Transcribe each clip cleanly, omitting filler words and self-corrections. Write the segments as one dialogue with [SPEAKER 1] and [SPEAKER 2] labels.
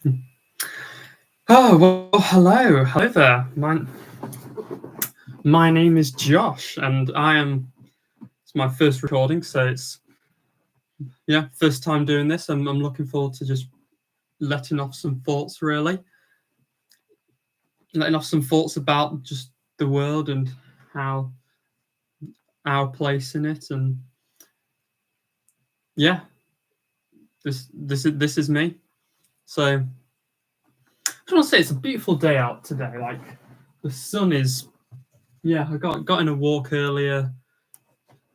[SPEAKER 1] Oh, well, hello there. My name is Josh, and it's my first recording, so yeah, first time doing this. I'm looking forward to just letting off some thoughts, really, letting off some thoughts about just the world and how our place in it, and yeah, this is me. So I just want to say it's a beautiful day out today. Like the sun is, yeah. I got in a walk earlier.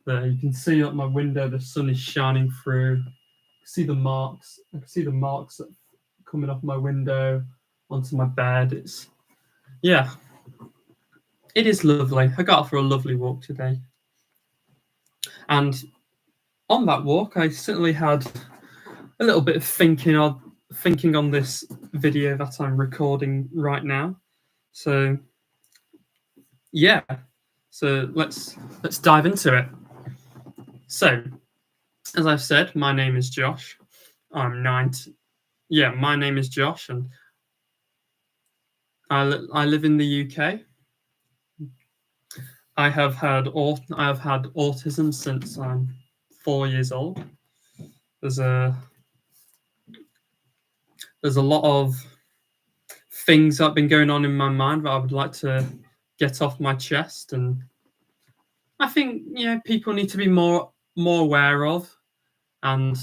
[SPEAKER 1] There, you can see up my window. The sun is shining through. See the marks. I can see the marks coming off my window onto my bed. Yeah, it is lovely. I got out for a lovely walk today, and on that walk, I certainly had a little bit of thinking on this video that I'm recording right now. So yeah, so let's dive into it. So, as I've said, my name is Josh. I'm 19. Yeah, my name is Josh, and I live in the UK. I have had autism since I'm 4 years old. There's a there's a lot of things that have been going on in my mind that I would like to get off my chest, and I think people need to be more aware of and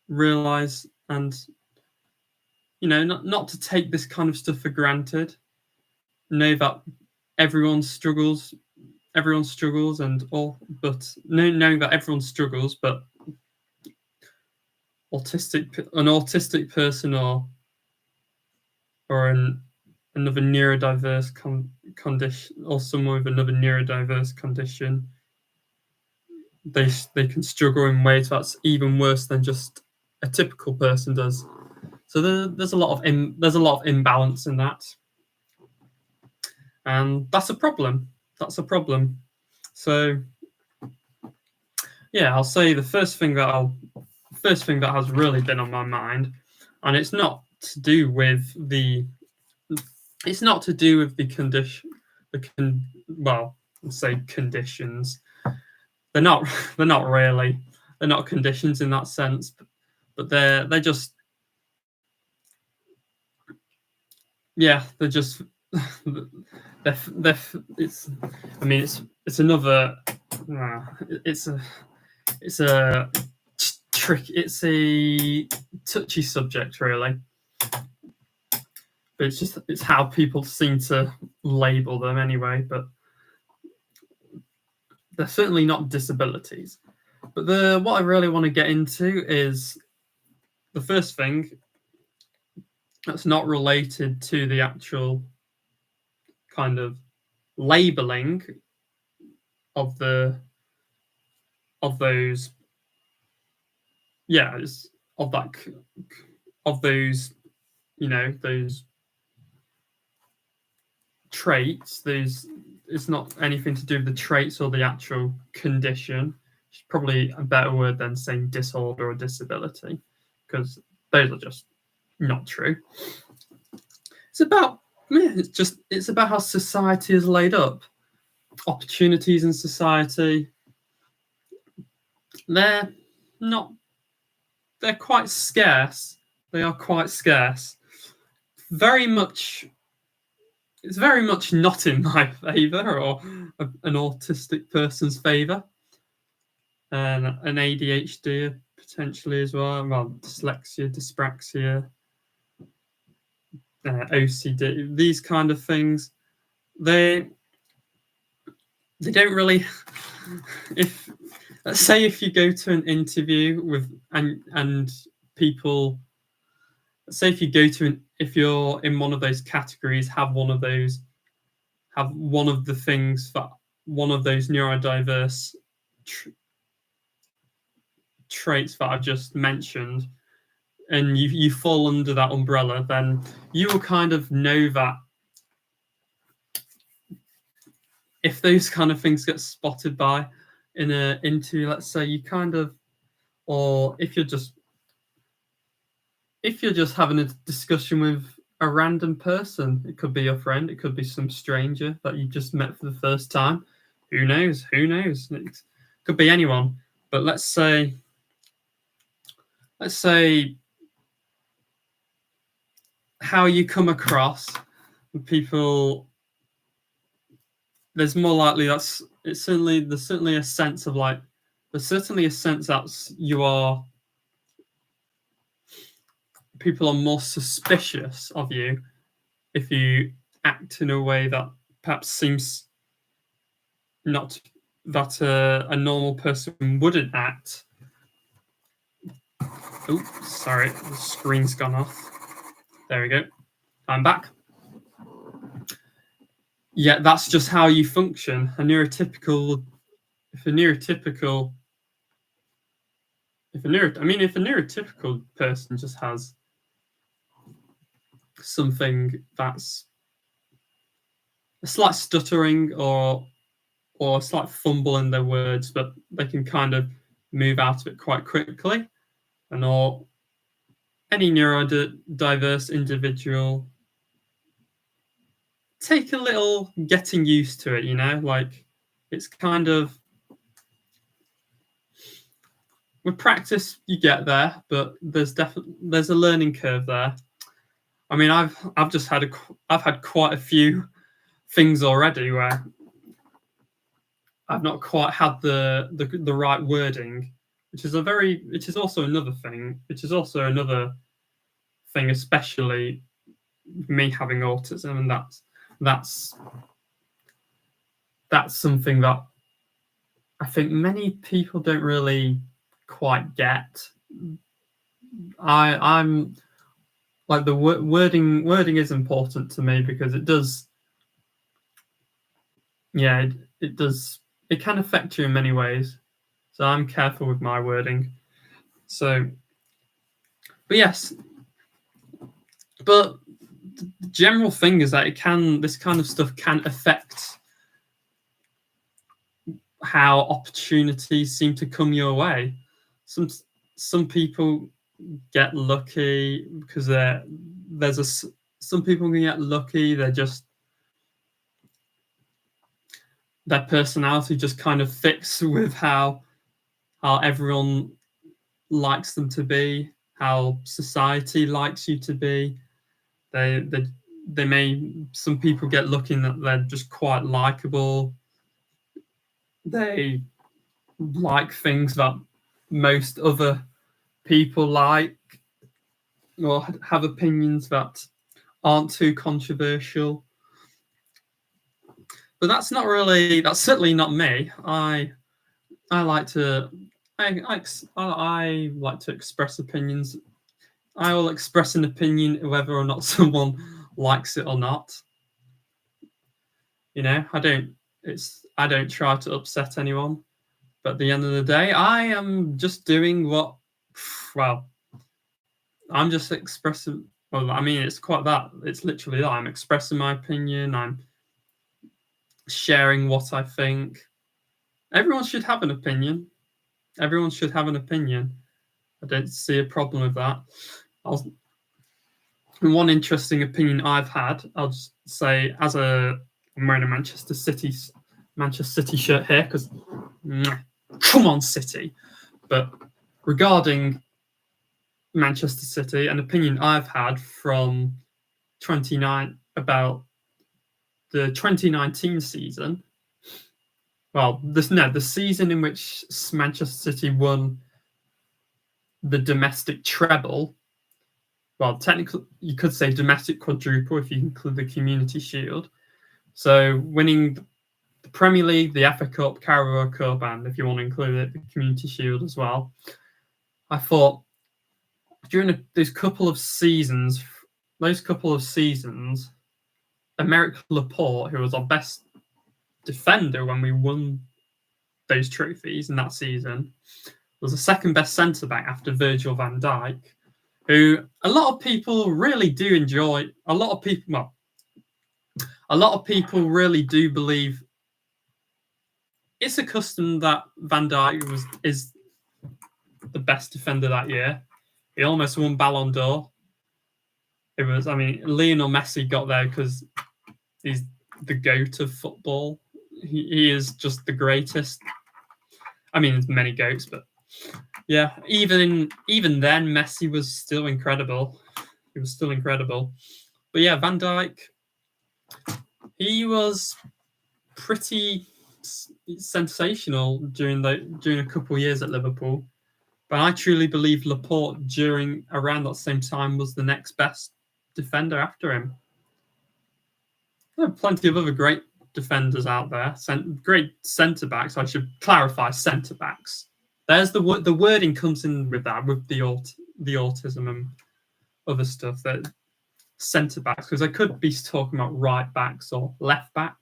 [SPEAKER 1] realize, and not to take this kind of stuff for granted. Know that everyone struggles and all, but knowing that everyone struggles, but an autistic person or another neurodiverse condition, or someone with another neurodiverse condition, they can struggle in ways that's even worse than just a typical person does. So there's a lot of imbalance in that, and that's a problem. So yeah, I'll say the first thing that has really been on my mind, and it's not to do with the condition. Well, I'll say conditions. They're not really. They're not conditions in that sense, but they're just, yeah, they're just they're it's I mean it's another it's a trick. It's a touchy subject, really, but it's how people seem to label them anyway. But they're certainly not disabilities. But what I really want to get into is the first thing that's not related to the actual kind of labeling of those of those those traits. It's not anything to do with the traits or the actual condition. It's probably a better word than saying disorder or disability, because those are just not true. It's about how society is laid up. Opportunities in society, they're quite scarce. They are quite scarce. It's very much not in my favour, or an autistic person's favour, and an ADHD potentially as well. Well, dyslexia, dyspraxia, OCD, these kind of things. They don't really. If let's say if you go to an interview with and people, say if you go to if you're in one of those categories, have one of the things that one of those neurodiverse traits that I've just mentioned, and you fall under that umbrella, then you will kind of know that if those kind of things get spotted by in a interview, let's say, you kind of, or if you're just if you're just having a discussion with a random person, it could be your friend, it could be some stranger that you just met for the first time. Who knows? Who knows? It could be anyone. But let's say how you come across people. There's more likely there's certainly a sense of like there's certainly a sense that people are more suspicious of you if you act in a way that perhaps seems not that a normal person wouldn't act. Oh, sorry, the screen's gone off. There we go. I'm back. Yeah, that's just how you function. If a neurotypical person just has something that's a slight stuttering or a slight fumble in their words, but they can kind of move out of it quite quickly, or any neurodiverse individual take a little getting used to it, like it's kind of with practice you get there, but there's a learning curve there. I mean, I've had quite a few things already where I've not quite had the right wording, which is also another thing, especially me having autism, and that's something that I think many people don't really quite get. I'm like the wording is important to me because it does. Yeah, it does. It can affect you in many ways. So I'm careful with my wording. So, but yes, but the general thing is that this kind of stuff can affect how opportunities seem to come your way. Some people get lucky because some people can get lucky. Their personality just kind of fits with how everyone likes them to be, how society likes you to be. Some people get lucky in that they're just quite likable. They like things that most other people like, or have opinions that aren't too controversial. But that's certainly not me. I like to express opinions. I will express an opinion whether or not someone likes it or not. I don't try to upset anyone. But at the end of the day, I am just doing I'm just expressing. Well, I mean, it's quite that. It's literally that. I'm expressing my opinion. I'm sharing what I think. Everyone should have an opinion. I don't see a problem with that. One interesting opinion I've had, I'll just say, I'm wearing a Manchester City shirt here because come on, City. But regarding Manchester City, an opinion I've had from about the 2019 season. Well, the season in which Manchester City won the domestic treble. Well, technically, you could say domestic quadruple if you include the Community Shield. So winning the Premier League, the FA Cup, Carabao Cup, and if you want to include it, the Community Shield as well. I thought during those couple of seasons, Emerick Laporte, who was our best defender when we won those trophies in that season, was the second best centre-back after Virgil van Dijk, who a lot of people really do enjoy. A lot of people really do believe it's a custom that Van Dijk is the best defender that year. He almost won Ballon d'Or. It was, I mean, Lionel Messi got there because he's the GOAT of football. He is just the greatest. I mean, there's many GOATs, but yeah, even then, Messi was still incredible. He was still incredible. But yeah, Van Dijk, he was pretty sensational during a couple of years at Liverpool. But I truly believe Laporte around that same time was the next best defender after him. There are plenty of other great defenders out there, great centre backs. I should clarify, centre backs. There's the wording comes in with that, with the autism and other stuff. That centre backs, because I could be talking about right backs or left back.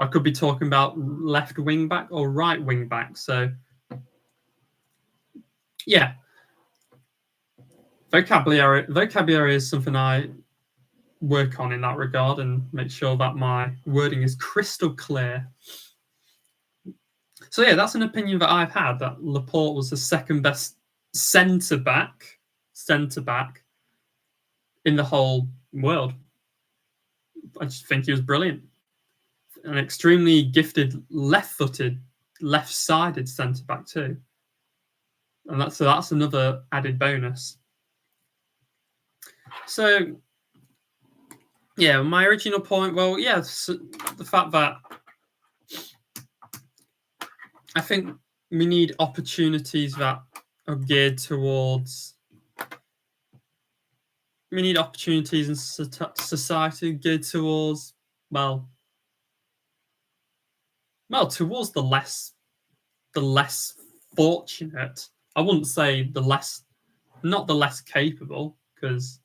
[SPEAKER 1] I could be talking about left wing back or right wing back. So yeah, vocabulary is something I work on in that regard and make sure that my wording is crystal clear. So yeah, that's an opinion that I've had, that Laporte was the second best centre back in the whole world. I just think he was brilliant. An extremely gifted left-footed, left-sided centre back too. And that's another added bonus. So yeah, my original point, well, yeah, the fact that I think we need opportunities that are geared towards. We need opportunities in society geared towards, well, towards the less fortunate. I wouldn't say not the less capable, because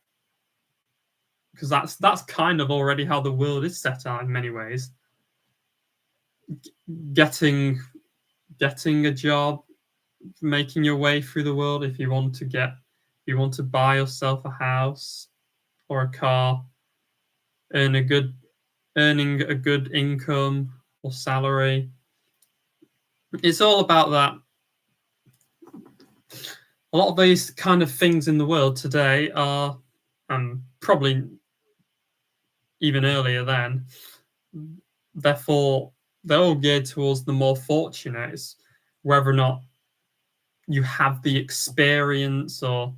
[SPEAKER 1] that's kind of already how the world is set out in many ways. Getting a job, making your way through the world. If you want to buy yourself a house or a car, earning a good income or salary. It's all about that. A lot of these kind of things in the world today are, probably even earlier then, therefore they're all geared towards the more fortunate. It's whether or not you have the experience or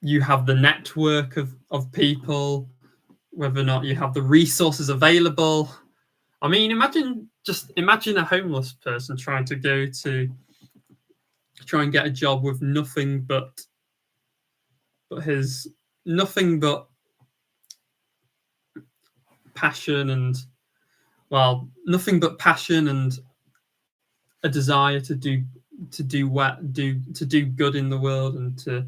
[SPEAKER 1] you have the network of people, whether or not you have the resources available. I mean, imagine a homeless person trying to try and get a job with nothing but passion and a desire to do good in the world and to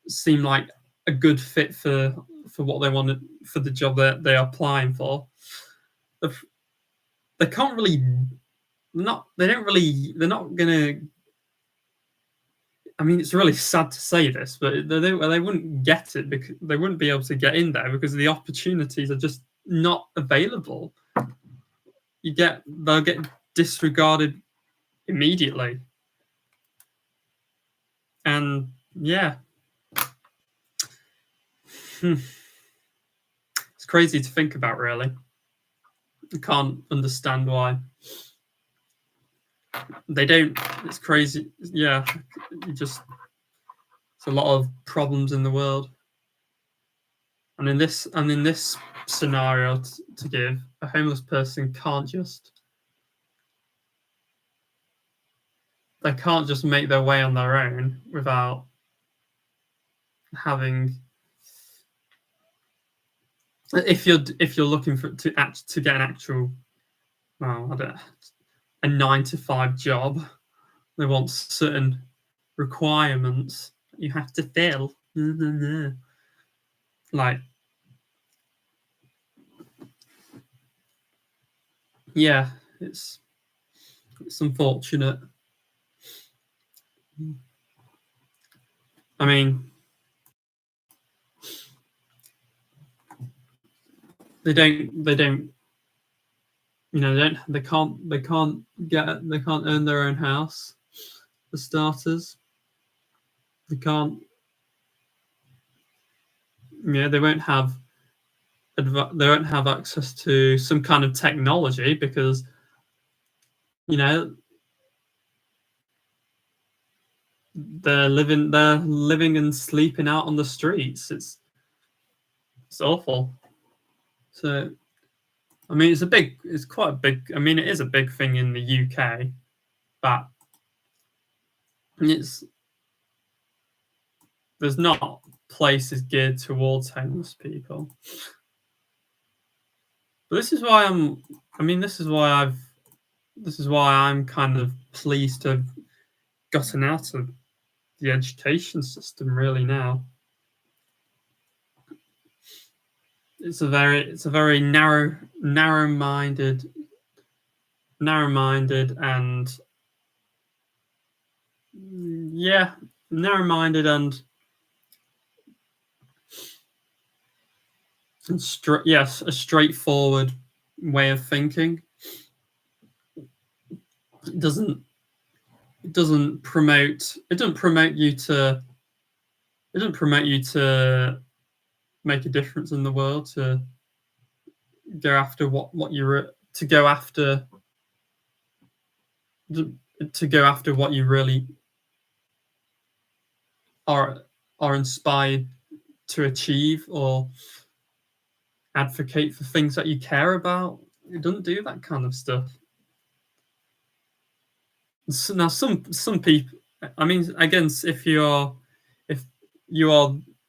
[SPEAKER 1] seem like a good fit for what they want, for the job that they are applying for. They can't really they're not gonna. I mean, it's really sad to say this, but they wouldn't get it, because they wouldn't be able to get in there because the opportunities are just not available. They'll get disregarded immediately. And yeah, it's crazy to think about, really. I can't understand why they don't. It's crazy. Yeah, it's a lot of problems in the world. And in this scenario, to give, a homeless person can't just make their way on their own without having. If you're looking to get an actual, a 9-to-5 job, they want certain requirements you have to fill. Like, yeah, it's unfortunate. I mean, they can't earn their own house, for starters. They can't. Yeah, they won't have access to some kind of technology because they're living and sleeping out on the streets. It's awful. So I mean, it's quite a big. I mean, it is a big thing in the UK, but there's not places geared towards homeless people. But this is why I'm kind of pleased to have gotten out of the education system really now. It's a very narrow-minded and narrow-minded and a straightforward way of thinking. It doesn't promote you to make a difference in the world, to go after what you really are inspired to achieve, or advocate for things that you care about. It doesn't do that kind of stuff. So now some people, I mean, again, if you are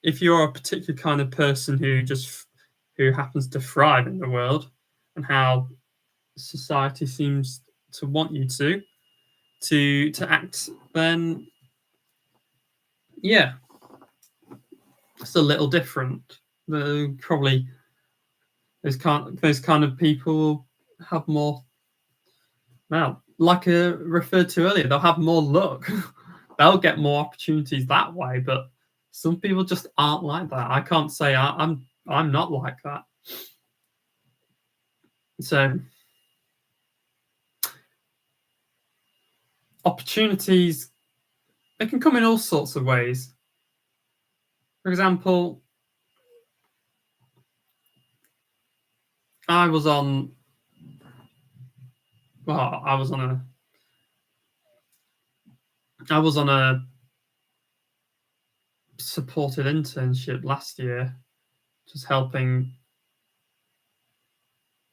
[SPEAKER 1] a particular kind of person who happens to thrive in the world and how society seems to want you to act, then yeah, it's a little different. Probably those kind of people have more, well, like I referred to earlier, they'll have more luck. They'll get more opportunities that way, but some people just aren't like that. I can't say I'm not like that. So opportunities, they can come in all sorts of ways. For example, I was on a supported internship last year, just helping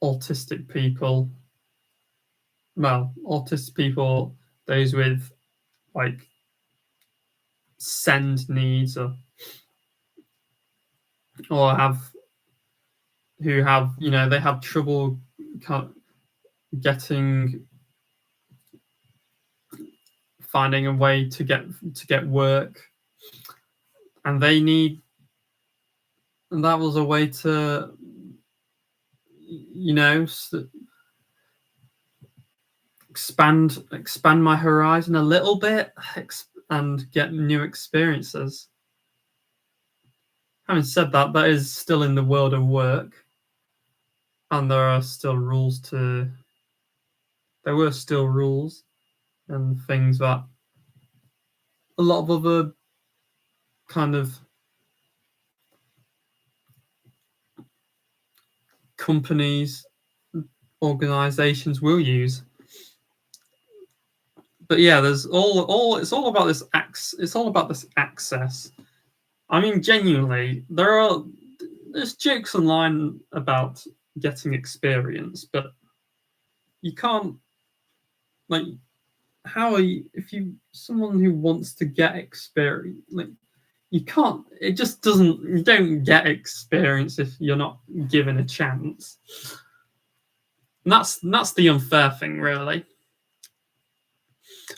[SPEAKER 1] autistic people, those with like SEND needs or they have trouble finding a way to get work, and that was a way to expand my horizon a little bit and get new experiences. Having said that, that is still in the world of work, and there were still rules and things that a lot of other kind of companies, organizations will use. But yeah, it's all about this access. I mean, genuinely, there's jokes online about getting experience, but you can't, like, how are you, if you someone who wants to get experience, like, you can't, it just doesn't, you don't get experience if you're not given a chance. And that's the unfair thing, really.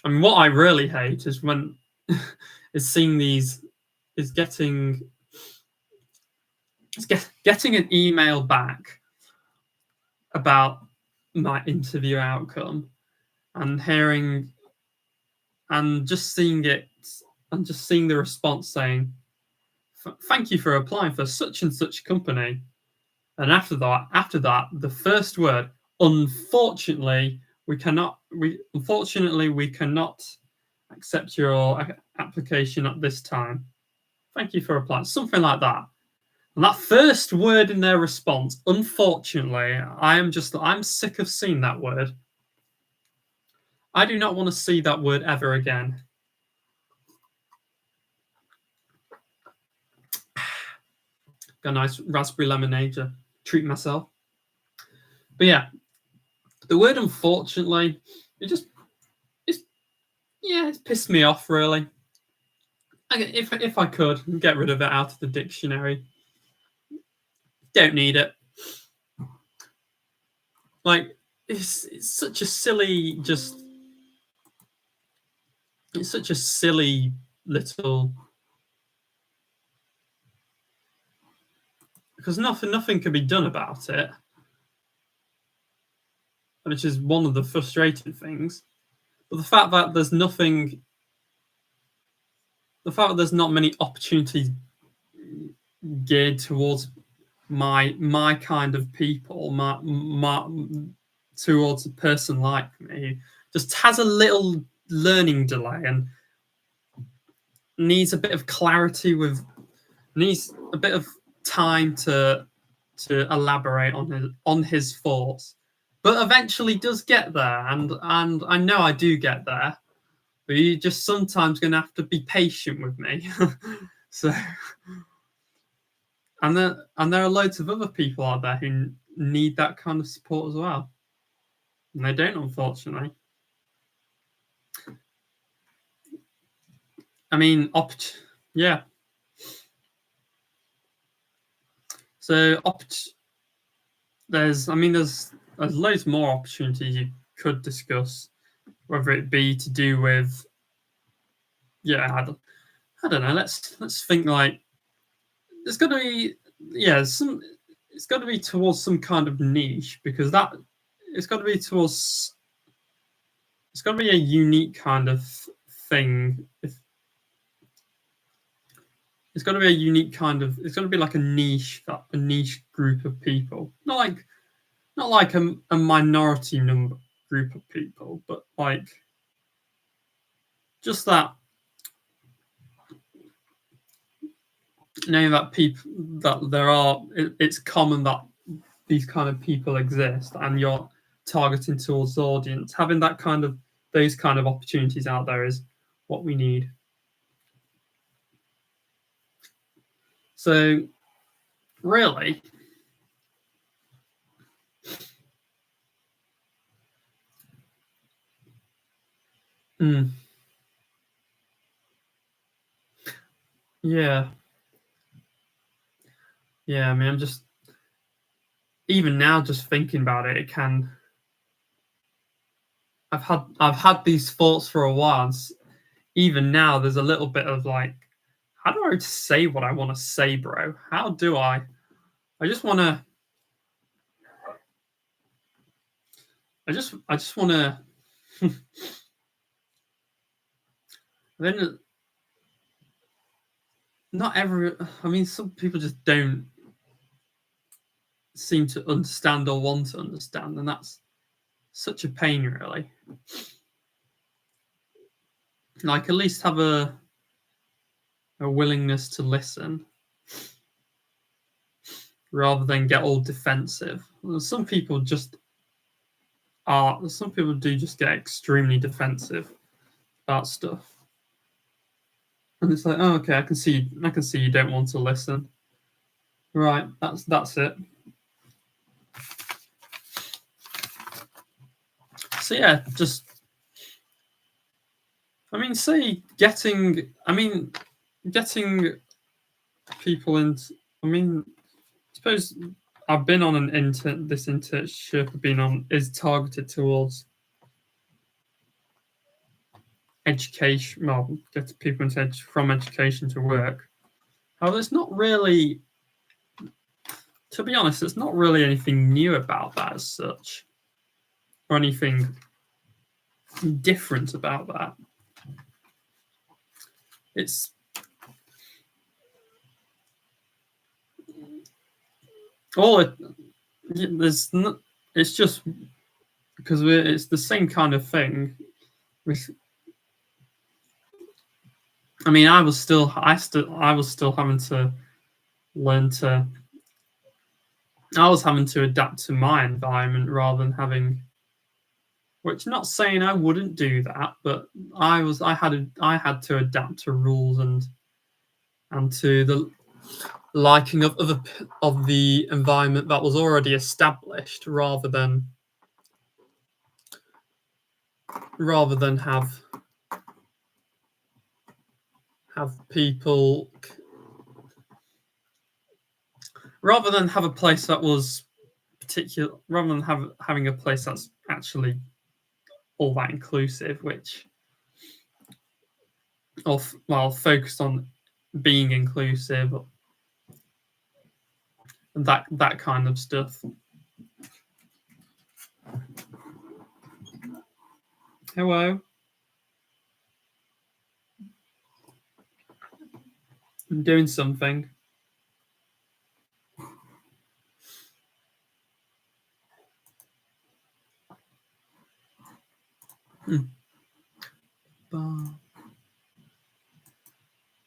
[SPEAKER 1] I mean, what I really hate is when getting an email back about my interview outcome and just seeing it and just seeing the response saying, "Thank you for applying for such and such company," and after that, the first word, unfortunately, we cannot accept your application at this time. Thank you for applying. Something like that. And that first word in their response, unfortunately, I'm sick of seeing that word. I do not want to see that word ever again. Got a nice raspberry lemonade to treat myself. But yeah, the word unfortunately, it's pissed me off really. If I could get rid of it out of the dictionary, don't need it. Like it's such a silly it's such a silly little, because nothing can be done about it, which is one of the frustrating things. But the fact that there's not many opportunities geared towards my kind of people, towards a person like me, just has a little learning delay and needs a bit of clarity needs a bit of time to elaborate on his thoughts, but eventually does get there, and I know I do get there, but you're just sometimes going to have to be patient with me. So, and there are loads of other people out there who need that kind of support as well, and they don't, unfortunately. I mean, yeah. So there's loads more opportunities you could discuss, whether it be to do with, I don't know. Let's think like there's got to be it's got to be towards some kind of niche, because it's got to be a unique kind of thing. It's got to be like a niche group of people, not like a minority number group of people, but like just that, knowing that it's common that these kind of people exist, and you're targeting towards the audience. Having those kind of opportunities out there is what we need. So, really, yeah. I mean, I'm just, even now, just thinking about it, I've had these thoughts for a while. And even now, there's a little bit of like, how do I say what I want to say, bro? How do I? I just want to. I just want to. Then, not every. I mean, some people just don't seem to understand or want to understand, and that's such a pain, really. Like, at least have a willingness to listen, rather than get all defensive. Some people do just get extremely defensive about stuff, and it's like, oh, okay, I can see you don't want to listen. Right, that's it. So yeah, just, I mean, getting people into, I mean, I suppose I've been on this internship I've been on is targeted towards education. Well, get people from education to work. However, it's not really, to be honest, it's not really anything new about that as such, or anything different about that. It's it's just because it's the same kind of thing. I mean, I was still having to learn to. I was having to adapt to my environment rather than having. Which, not saying I wouldn't do that, but I had to adapt to rules and to the liking of the environment that was already established, rather than have people rather than have a place that was particular, rather than having a place that's actually all that inclusive, which focused on being inclusive and that kind of stuff. Hello. I'm doing something.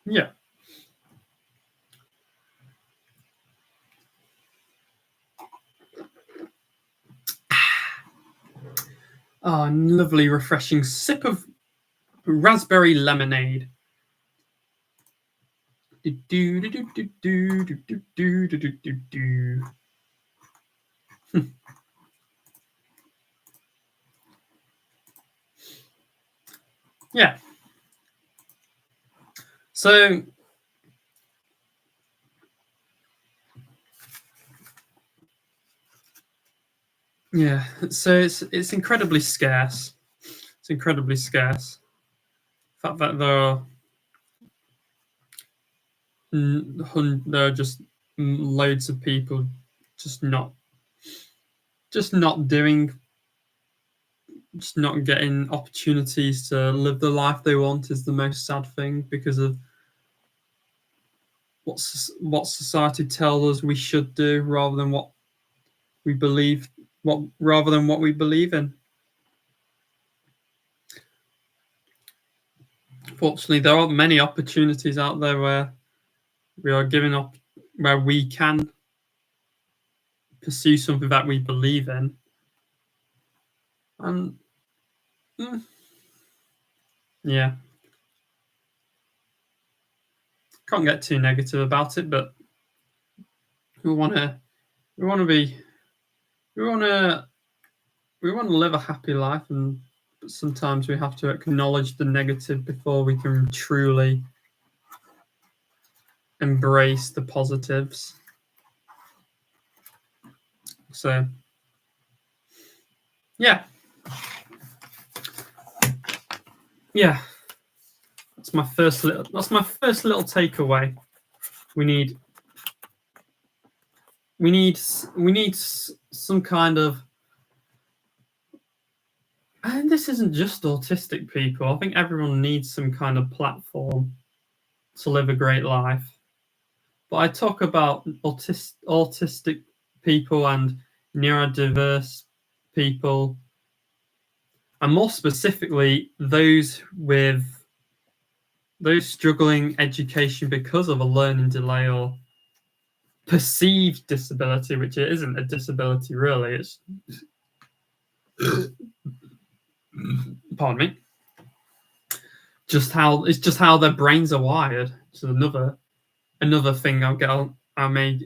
[SPEAKER 1] Yeah. Oh, lovely, refreshing sip of raspberry lemonade. Yeah. So yeah, so it's incredibly scarce. It's incredibly scarce. The fact that there are just loads of people just not doing, just not getting opportunities to live the life they want is the most sad thing, because of what society tells us we should do rather than what we believe in. Fortunately, there aren't many opportunities out there where we are given up, where we can pursue something that we believe in. And yeah, can't get too negative about it, but we want to be we want to live a happy life, and sometimes we have to acknowledge the negative before we can truly embrace the positives. So yeah, that's my first little takeaway. We need some kind of, and this isn't just autistic people. I think everyone needs some kind of platform to live a great life. But I talk about autistic people and neurodiverse people, and more specifically those struggling education because of a learning delay or perceived disability, which it isn't a disability really. It's pardon me. Just how their brains are wired. It's another thing I'll probably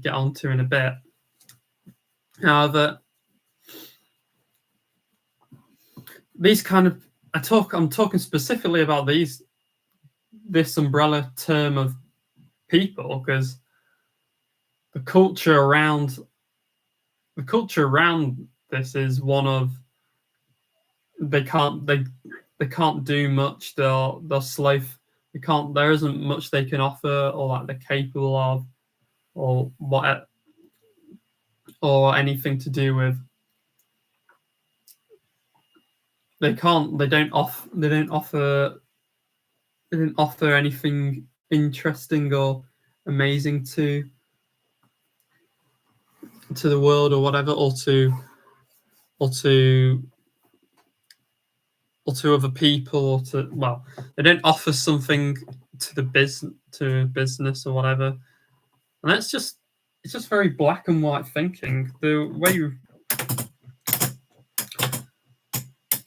[SPEAKER 1] get onto in a bit. However, these kind of I'm talking specifically about this umbrella term of people, because the culture around this is one of, they can't do much. They're slow. There isn't much they can offer, or that they're capable of, or what, or anything to do with. They don't offer anything interesting or amazing to the world, or whatever, or to or to other people, or they don't offer something to the business or whatever, and it's just very black and white thinking. The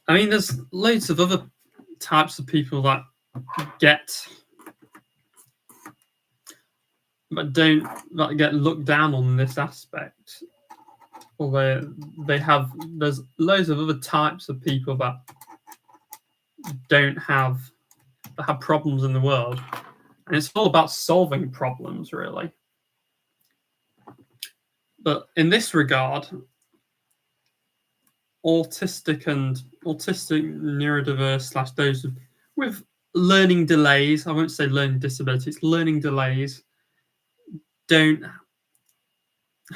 [SPEAKER 1] way there's loads of other types of people that get looked down on in this aspect, or there's loads of other types of people that have problems in the world, and it's all about solving problems, really. But in this regard, autistic neurodiverse / those with learning delays, I won't say learning disabilities, learning delays, don't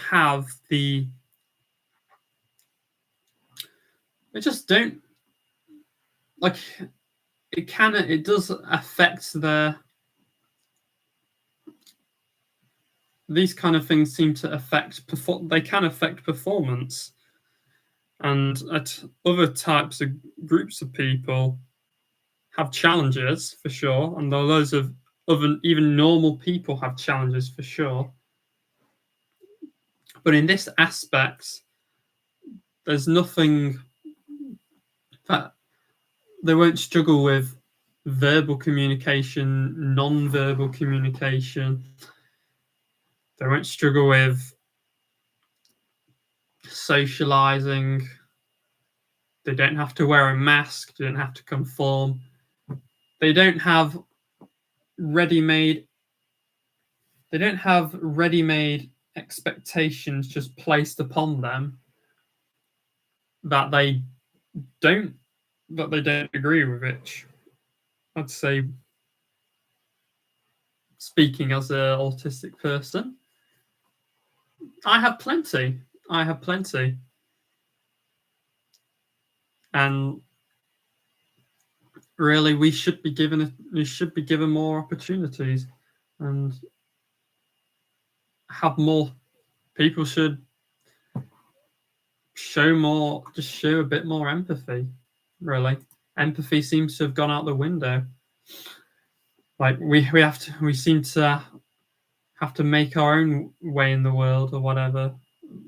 [SPEAKER 1] have they just don't, like, it does affect these kind of things seem to affect they can affect performance, and other types of groups of people have challenges for sure, and there are loads of other even normal people have challenges for sure. But in this aspect, there's nothing that they won't struggle with verbal communication, non-verbal communication. They won't struggle with socializing. They don't have to wear a mask. They don't have to conform. They don't have ready-made expectations just placed upon them that they don't agree with, which I'd say, speaking as an autistic person, I have plenty. And really, we should be given more opportunities, and have more people should show a bit more empathy. Really, empathy seems to have gone out the window. Like, we seem to have to make our own way in the world, or whatever.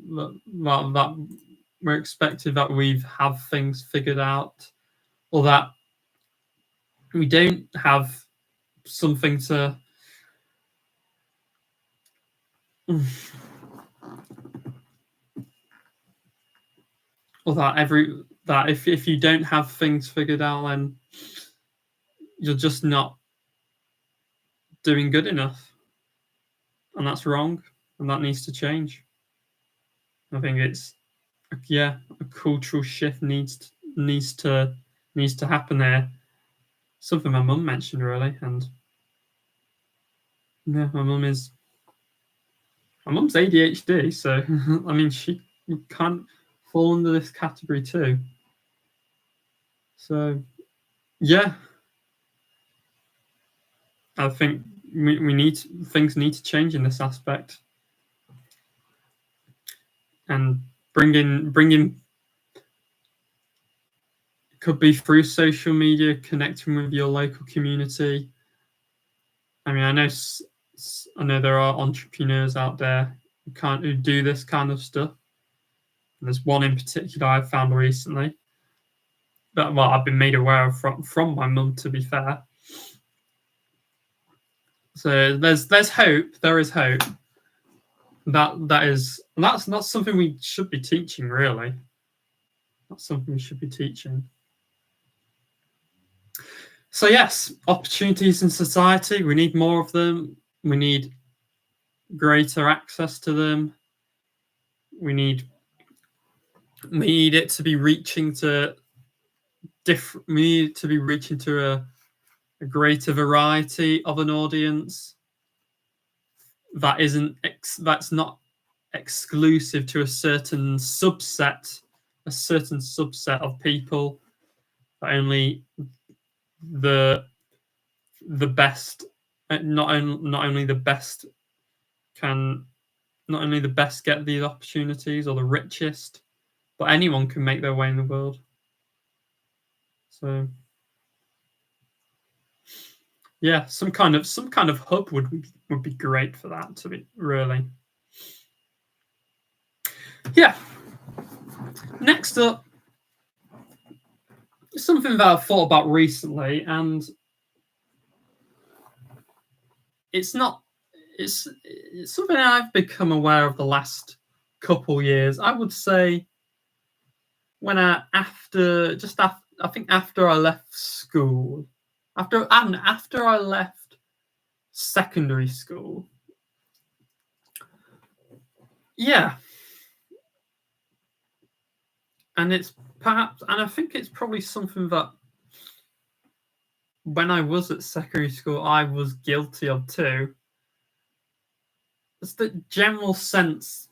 [SPEAKER 1] That we're expected that we have things figured out, or that we don't have something to or that if you don't have things figured out, then you're just not doing good enough, and that's wrong, and that needs to change. I think it's a cultural shift needs to happen there. Something my mum mentioned, really, and yeah, my mum's ADHD, so I mean, she can't fall under this category too. So yeah, I think things need to change in this aspect, and bringing could be through social media, connecting with your local community. I mean, I know there are entrepreneurs out there who do this kind of stuff. And there's one in particular I found recently that I've been made aware of from my mum, to be fair. So there's hope. There is hope. That's not something we should be teaching, really. That's something we should be teaching. So yes, opportunities in society, we need more of them. We need greater access to them. We need it to be reaching to a greater variety of an audience that's not exclusive to a certain subset of people, but only the best. Not only the best get these opportunities, or the richest, but anyone can make their way in the world. So yeah, some kind of hub would be great for that, to be really. Yeah. Next up, something that I've thought about recently, and it's something I've become aware of the last couple years. I would say when I think after I left school, after I left secondary school. Yeah. And I think it's probably something that when I was at secondary school, I was guilty of too. It's the general sense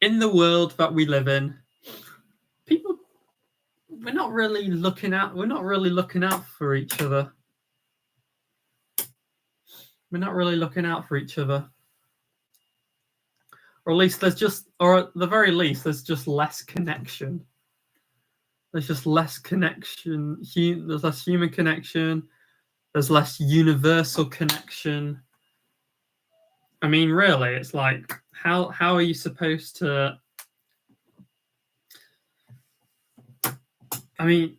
[SPEAKER 1] in the world that we live in, people, we're not really looking out for each other. We're not really looking out for each other. Or at least at the very least, there's just less connection. There's just less connection. There's less human connection. There's less universal connection. I mean, really, it's like, how are you supposed to... I mean,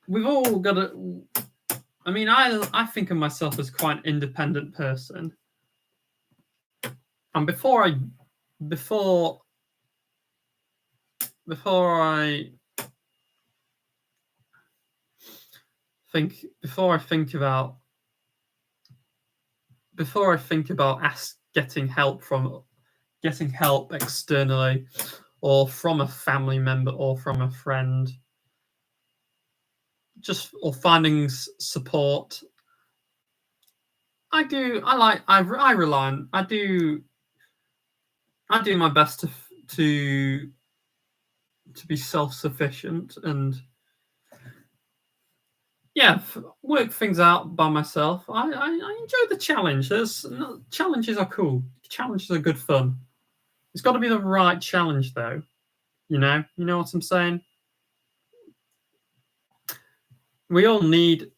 [SPEAKER 1] we've all got to... I mean, I think of myself as quite an independent person. And before I think about getting help externally, or from a family member or from a friend, or finding support, I do my best to be self-sufficient and work things out by myself. I enjoy the challenge. Challenges are cool. Challenges are good fun. It's got to be the right challenge, though. You know what I'm saying? We all need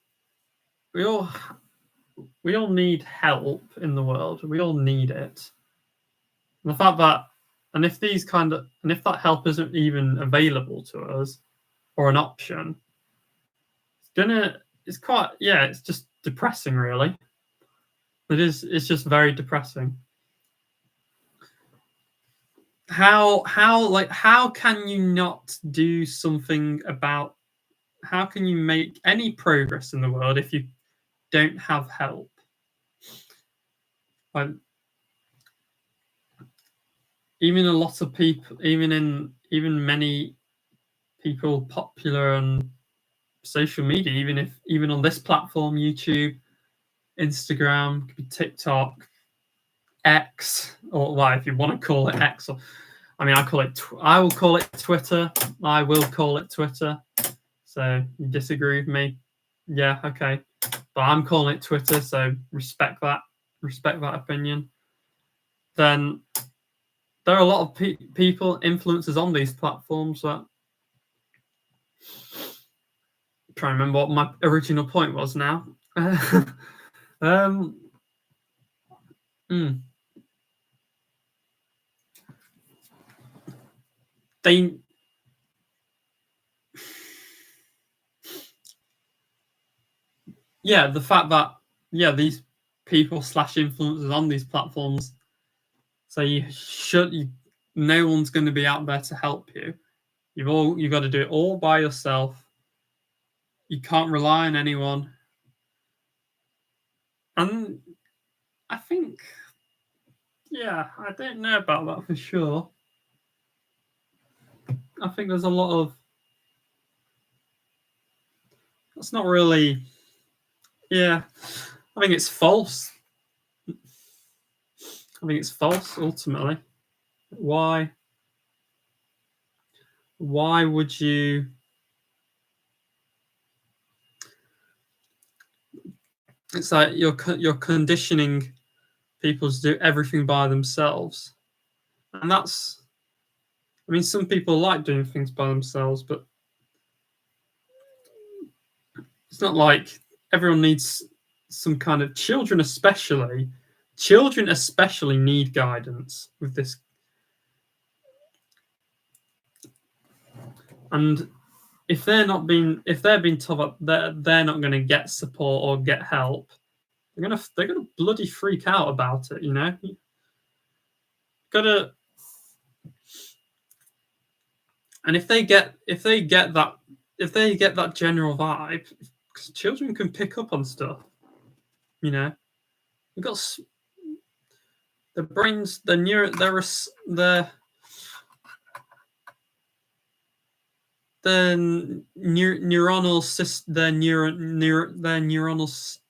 [SPEAKER 1] help in the world. We all need it. And the fact that, if that help isn't even available to us or an option, it's just depressing, really. It's just very depressing. How can you not do something about... how can you make any progress in the world if you don't have help? Even a lot of people, even many people popular on social media, even on this platform, YouTube, Instagram, TikTok, X, or if you want to call it X, I will call it Twitter. I will call it Twitter. So you disagree with me? Yeah, okay. But I'm calling it Twitter, so respect that opinion. Then there are a lot of people, influencers on these platforms that... I'm trying to remember what my original point was now. The fact that these people / influencers on these platforms, so no one's going to be out there to help you. You've got to do it all by yourself. You can't rely on anyone. And I think, I don't know about that for sure. I think there's a lot of... That's not really... I think it's false. Ultimately. Why would you... It's like you're conditioning people to do everything by themselves. And that's... I mean, some people like doing things by themselves, but It's not like everyone needs some kind of children especially need guidance with this. And if they're being told that they're not going to get support or get help, they're gonna bloody freak out about it. You gotta. And if they get that general vibe, children can pick up on stuff. You've got the brains, the neuronal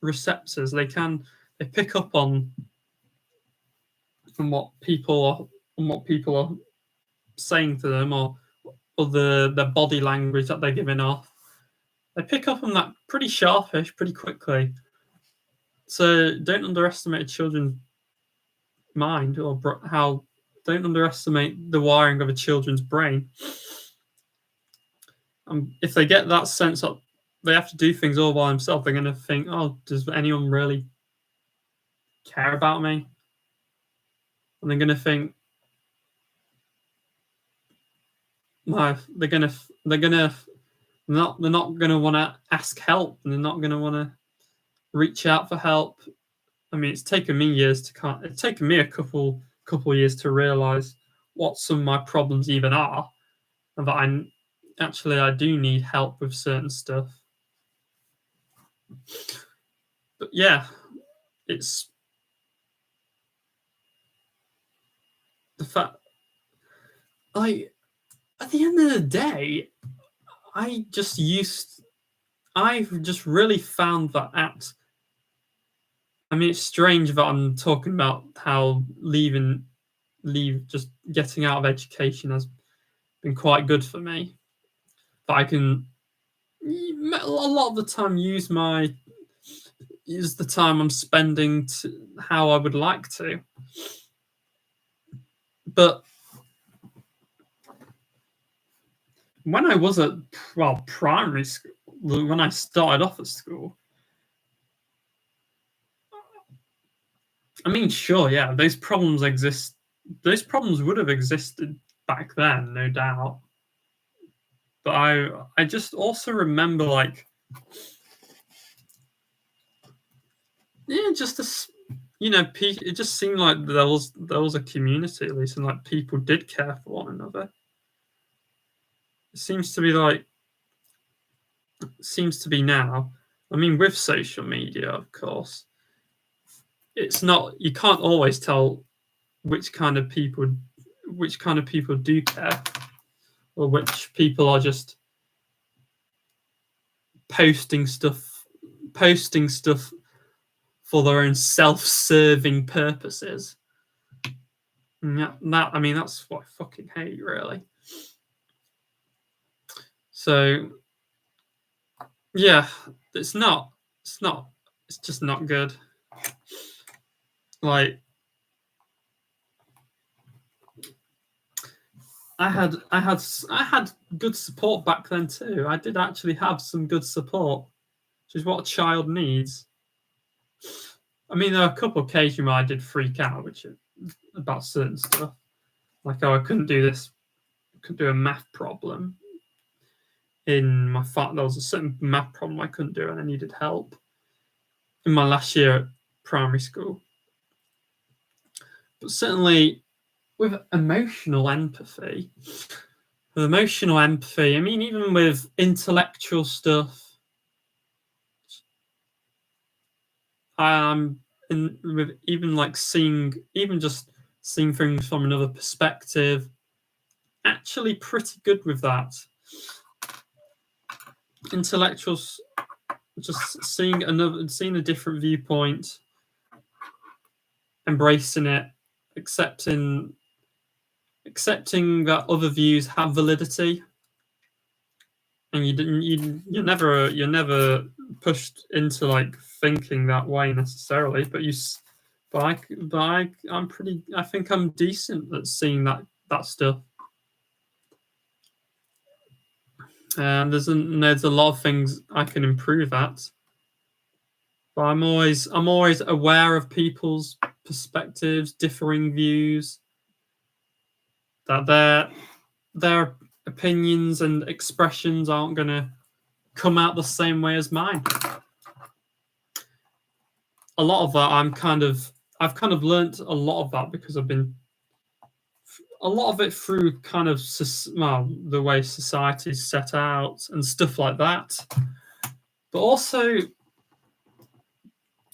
[SPEAKER 1] receptors. They pick up on what people are saying to them, or the body language that they're giving off. They pick up on that pretty sharpish, pretty quickly. So don't underestimate a children's mind, don't underestimate the wiring of a children's brain. If they get that sense that they have to do things all by themselves, they're going to think, oh, does anyone really care about me? And they're going to think, no, they're not going to want to ask help, and they're not going to want to reach out for help. I mean, it's taken me a couple years to realize what some of my problems even are, and that I do need help with certain stuff. But yeah, it's the fact, like, at the end of the day, I've just really found that I mean, it's strange that I'm talking about how just getting out of education has been quite good for me. But I can a lot of the time use the time I'm spending to how I would like to. But when I was at primary school, when I started off at school, I mean, sure, yeah, those problems exist. Those problems would have existed back then, no doubt. But I just also remember, like, yeah, it just seemed like there was a community, at least, and like people did care for one another. It seems to be now. I mean, with social media, of course, it's not. You can't always tell which kind of people do care, or which people are just posting stuff for their own self-serving purposes. Yeah, I mean, that's what I fucking hate, really. So yeah, it's just not good. Like, I had good support back then too. I did actually have some good support, which is what a child needs. I mean, there are a couple of occasions where I did freak out, about certain stuff, like, I couldn't do a math problem in my there was a certain math problem I couldn't do, and I needed help in my last year at primary school. But certainly with emotional empathy, I mean, even with intellectual stuff, with even like seeing things from another perspective, actually pretty good with that. Intellectuals, just seeing a different viewpoint, embracing it, accepting that other views have validity, and you're never pushed into like thinking that way necessarily, but I think I'm decent at seeing that stuff. There's a lot of things I can improve at, but I'm always aware of people's perspectives, differing views, that their opinions and expressions aren't going to come out the same way as mine. A lot of that I've kind of learnt a lot of that because I've been a lot of it through kind of the way society's set out and stuff like that. But also,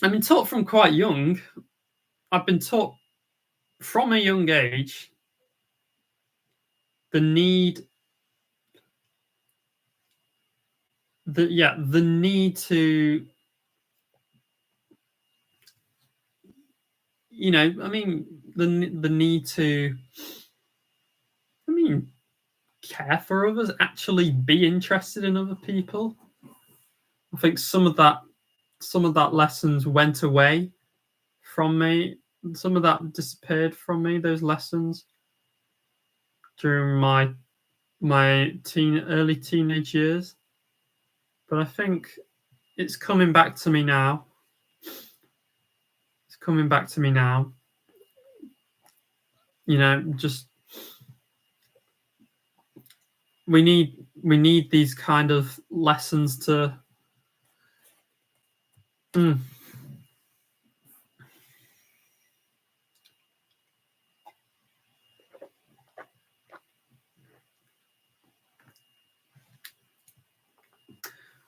[SPEAKER 1] I've been taught from quite young. I've been taught from a young age the need to, the need to, care for others, actually be interested in other people. I think some of that lessons went away from me. Some of that disappeared from me, those lessons, during my early teenage years. But I think it's coming back to me now. Just we need these kind of lessons to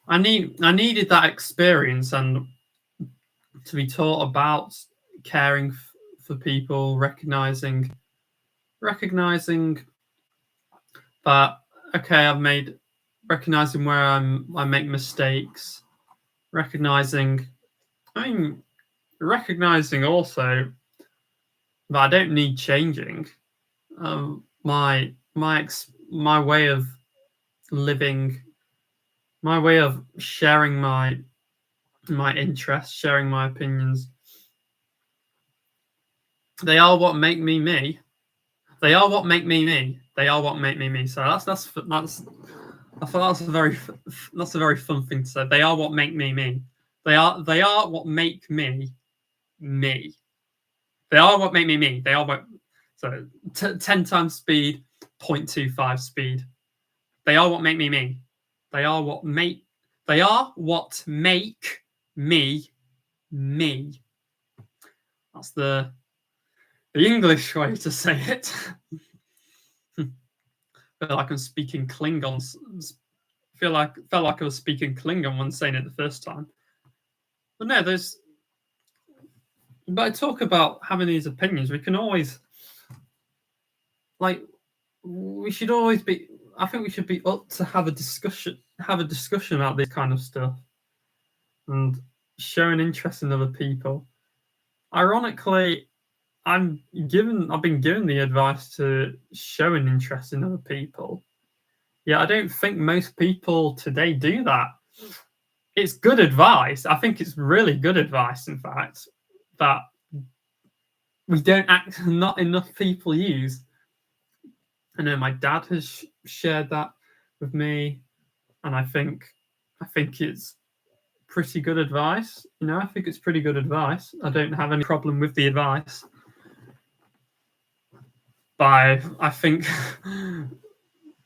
[SPEAKER 1] I needed that experience and to be taught about caring for people, recognizing that, okay, recognizing where I make mistakes, recognizing also that I don't need changing. My way of living, my way of sharing my interests, sharing my opinions, they are what make me me. They are what make me me. They are what make me me. So I thought that's a very fun thing to say. They are what make me me. They are what make me me. They are what make me me. They are what 10 times speed, 0.25 speed. They are what make me me. They are what make me me. That's the English way to say it. I feel like I'm speaking Klingon. Felt like I was speaking Klingon when saying it the first time. But no, but I talk about having these opinions. We can always, we should always be. I think we should be up to have a discussion about this kind of stuff and showing interest in other people. Ironically, I've been given the advice to show an interest in other people. Yeah, I don't think most people today do that. It's good advice. I think it's really good advice, in fact, that not enough people use. I know my dad has shared that with me, and I think it's pretty good advice. I think it's pretty good advice. I don't have any problem with the advice. But I think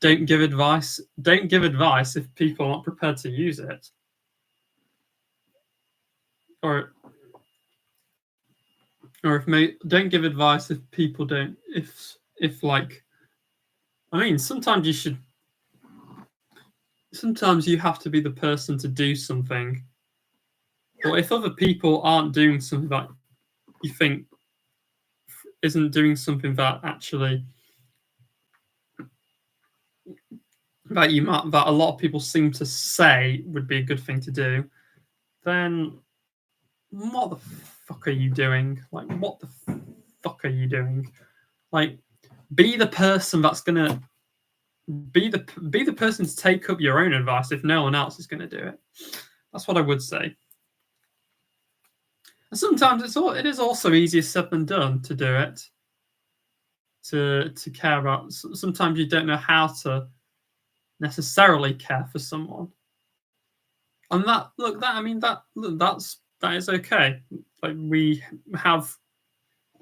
[SPEAKER 1] don't give advice if people aren't prepared to use it. Or don't give advice if people don't. Sometimes you have to be the person to do something. Or if other people aren't doing something that you think isn't doing something that actually that a lot of people seem to say would be a good thing to do, then what the fuck are you doing? What the fuck are you doing? Be the person that's gonna be the person to take up your own advice if no one else is going to do it. That's what I would say. And sometimes it is also easier said than done to do it. To care about. Sometimes you don't know how to necessarily care for someone. And that is okay. Like, we have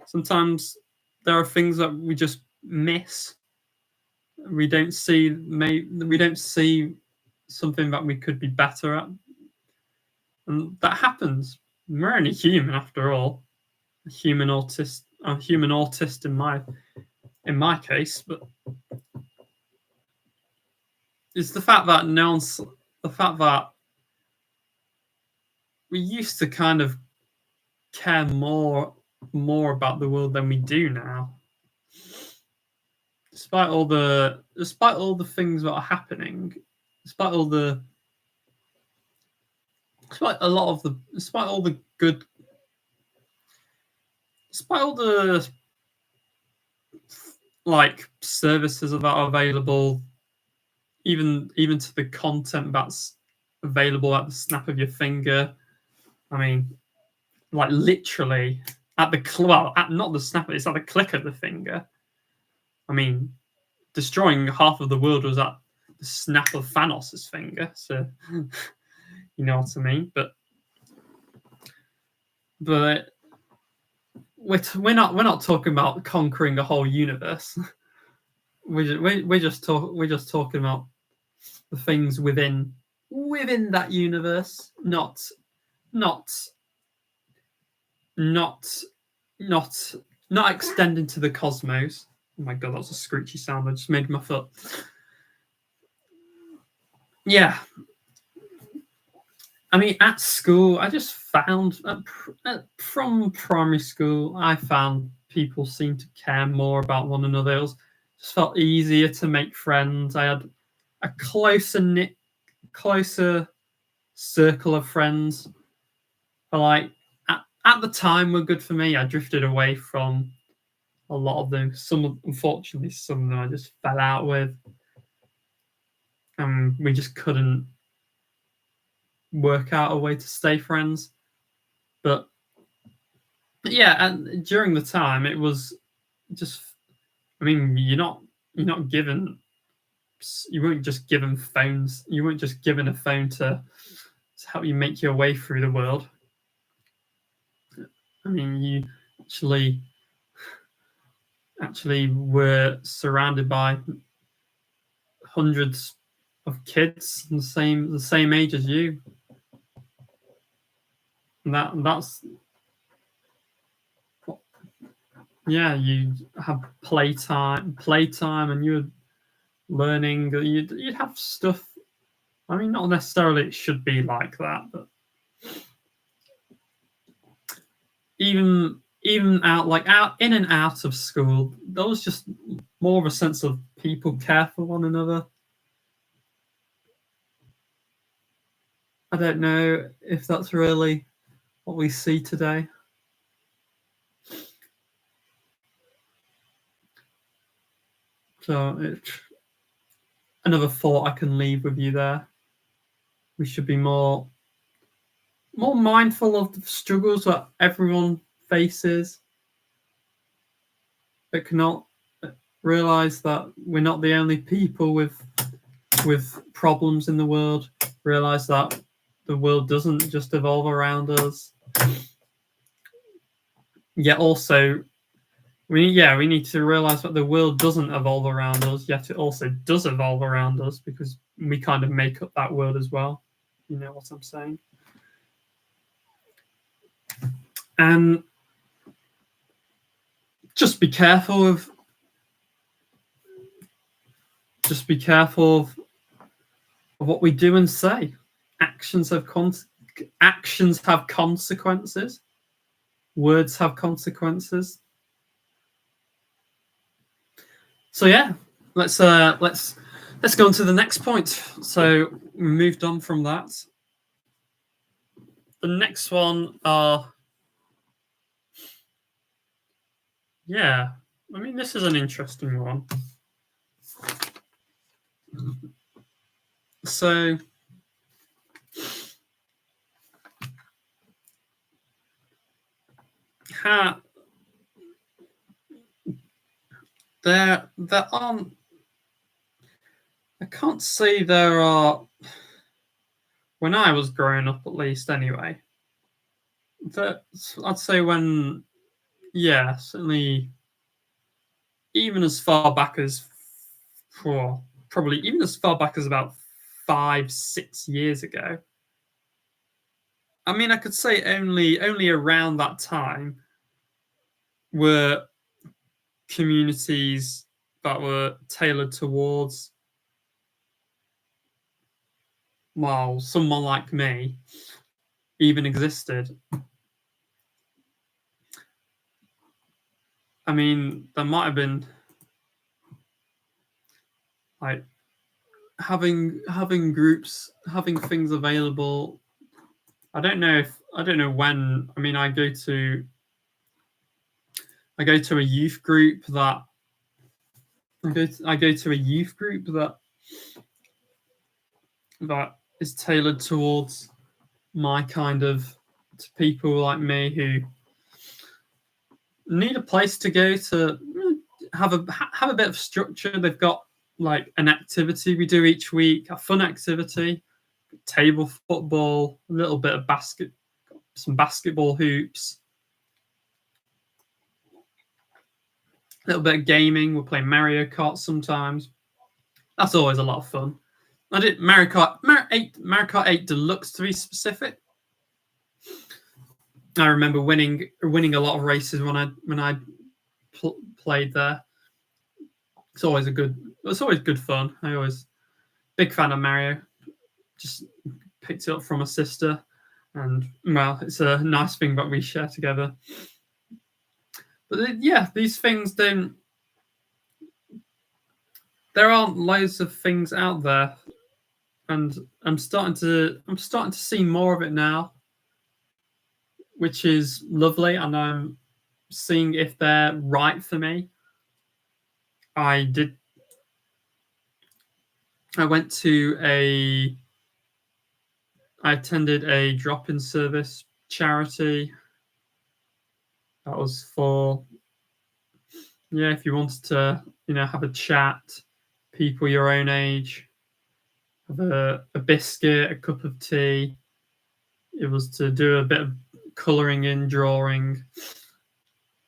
[SPEAKER 1] sometimes there are things that we just miss. We don't see something that we could be better at, and that happens. We're only human after all. A human autist in my case, but it's the fact that we used to kind of care more about the world than we do now. Despite all the things that are happening, despite all the despite a lot of the despite all the good despite all the like services that are available, even to the content that's available at the snap of your finger. I mean, like, literally at the not the snap, it's at the click of the finger. I mean, destroying half of the world was at the snap of Thanos' finger. So, you know what I mean. But we're not talking about conquering the whole universe. We're just talking about the things within that universe, not extending to the cosmos. Oh my god, that was a screechy sound. I just made my foot. Yeah. I mean, at school, I just found from primary school, I found people seem to care more about one another. It just felt easier to make friends. I had a closer circle of friends. But like at the time, were good for me. I drifted away from a lot of them. Unfortunately, some of them I just fell out with, and we just couldn't work out a way to stay friends. But yeah, and during the time, it was just. I mean, you're not given. You weren't just given phones. You weren't just given a phone to help you make your way through the world. I mean, you actually were surrounded by hundreds of kids the same age as you. And that's yeah, you have playtime, and you're learning. You'd have stuff. I mean, not necessarily it should be like that, but even out in and out of school, there was just more of a sense of people care for one another. I don't know if that's really what we see today. So it's another thought I can leave with you there. We should be more mindful of the struggles that everyone faces, but cannot realize that we're not the only people with problems in the world. Realize that the world doesn't just evolve around us. Yet also, we need to realize that the world doesn't evolve around us, yet it also does evolve around us, because we kind of make up that world as well. You know what I'm saying? And just be careful of what we do and say. Actions have consequences. Words have consequences. So yeah, let's go on to the next point. So we moved on from that. The next one are I mean, this is an interesting one. So there aren't a can't say there are. When I was growing up, at least, anyway. I'd say when, yeah, certainly, even as far back as, probably even as far back as about 5-6 years ago. I mean, I could say only around that time were communities that were tailored towards, well, someone like me even existed. I mean, there might have been like having groups, having things available. I don't know when. I mean, I go to a youth group that I go to a youth group that is tailored towards my kind of, to people like me who need a place to go to have a bit of structure. They've got like an activity we do each week, a fun activity, table football, a little bit of some basketball hoops, a little bit of gaming. We'll play Mario Kart sometimes. That's always a lot of fun. I did Mario Kart 8 Deluxe to be specific. I remember winning a lot of races when I played there. It's always good fun. I always big fan of Mario. Just picked it up from a sister, and well, it's a nice thing that we share together. But yeah, these things don't. There aren't loads of things out there, and I'm starting to see more of it now, which is lovely, and I'm seeing if they're right for me. I attended a drop-in service charity. That was for, yeah, if you wanted to, have a chat, people your own age, have a biscuit, a cup of tea. It was to do a bit of colouring in, drawing.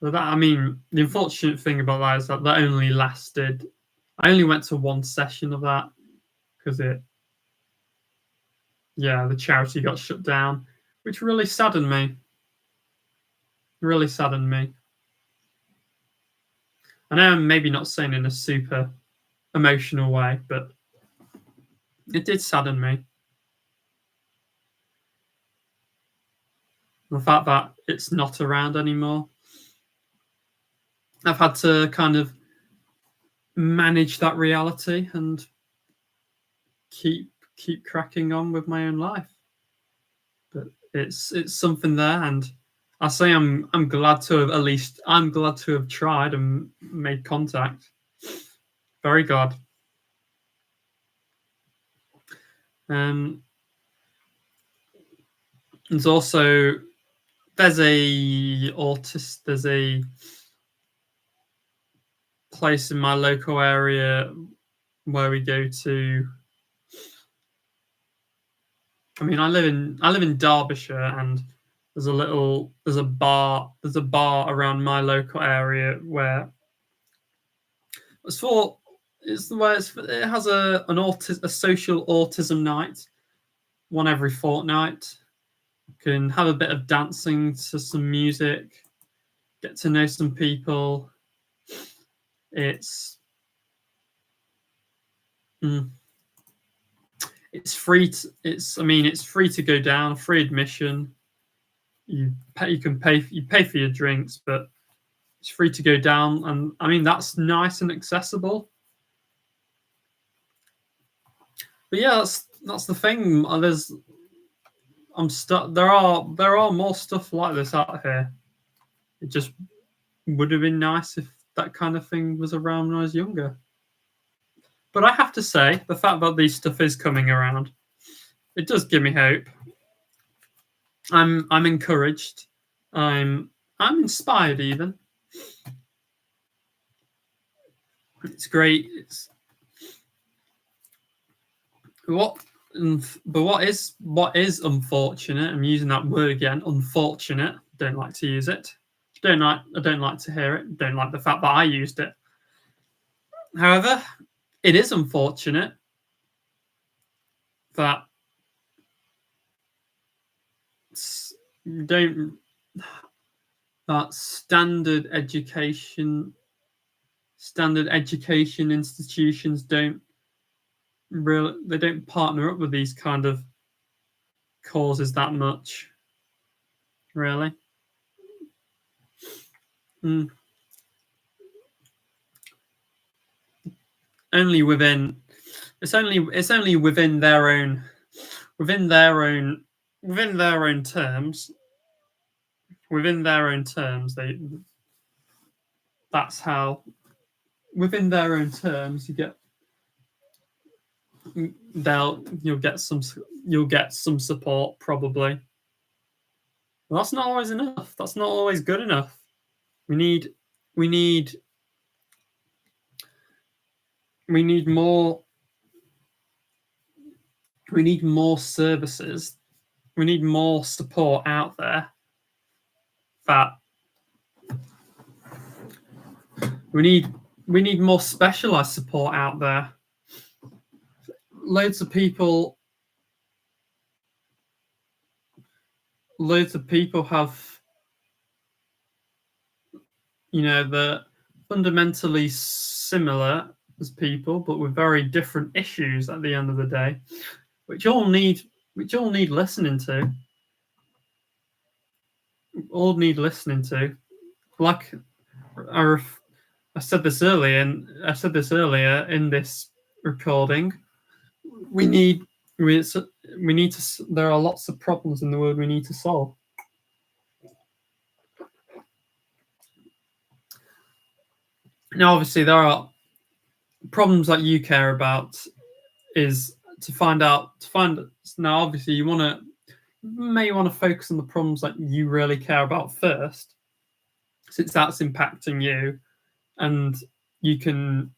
[SPEAKER 1] But that, I mean, the unfortunate thing about that is that only lasted. I only went to one session of that because the charity got shut down, which really saddened me. Really saddened me. I know I'm maybe not saying in a super emotional way, but it did sadden me. The fact that it's not around anymore. I've had to kind of manage that reality and keep cracking on with my own life. But it's something there, and I say I'm glad to have tried and made contact. Very glad. There's also there's a place in my local area where we go to. I mean, I live in Derbyshire, and there's a bar around my local area where it has a social autism night, one every fortnight. You can have a bit of dancing to some music, get to know some people. It's free. It's free to go down, free admission. You pay for your drinks, but it's free to go down, and I mean that's nice and accessible. But yeah, that's the thing. There are more stuff like this out here. It just would have been nice if that kind of thing was around when I was younger. But I have to say, the fact that these stuff is coming around, it does give me hope. I'm encouraged. I'm inspired even. It's great. what is unfortunate? I'm using that word again. Unfortunate. Don't like to use it. I don't like to hear it. Don't like the fact that I used it. However, it is unfortunate that standard education institutions don't partner up with these kind of causes that much, really. Only within their own terms. Within their own terms, that's how. Within their own terms, you'll get some support, probably. Well, that's not always enough. That's not always good enough. We need more. We need more services. We need more support out there. We need more specialized support out there. Loads of people have, they're fundamentally similar as people, but with very different issues at the end of the day, which all need listening to. All need listening to. Like I said this earlier, in this recording. There are lots of problems in the world we need to solve. Now, obviously, there are problems that you care about. Is to find. Now, obviously, you may want to focus on the problems that you really care about first, since that's impacting you, and you can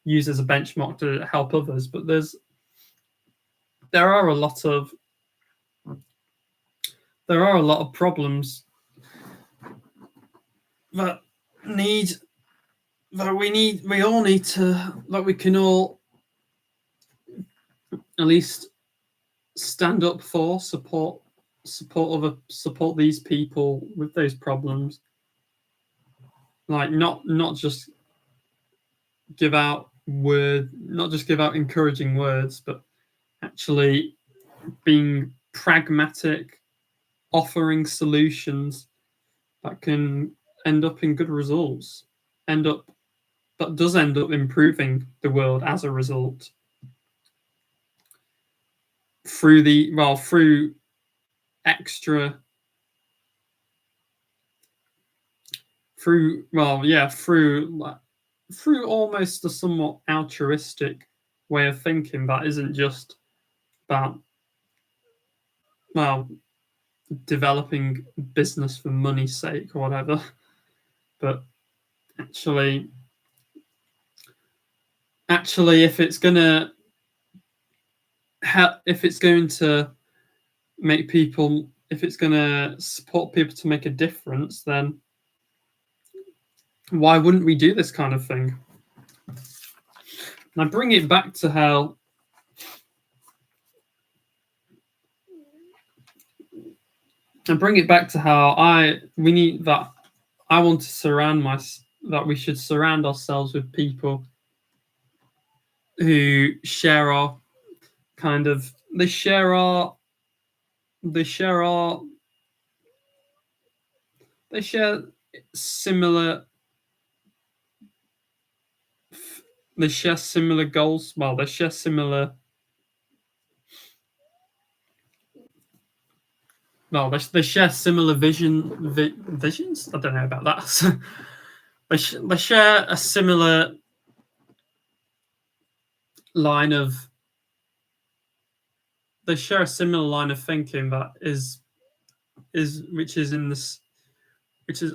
[SPEAKER 1] use as a benchmark to help others. But there are a lot of problems that we can all at least stand up for, support these people with those problems. Like not just give out encouraging words, but actually being pragmatic, offering solutions that can end up in good results, that does end up improving the world as a result through almost a somewhat altruistic way of thinking that isn't just about developing business for money's sake or whatever, but actually if it's going to make people, if it's going to support people to make a difference, then why wouldn't we do this kind of thing? And I bring it back to how we should surround ourselves with people who share our kind of similar goals. Well, they share similar. Well, they share similar visions. I don't know about that. They share a similar line of. They share a similar line of thinking that which is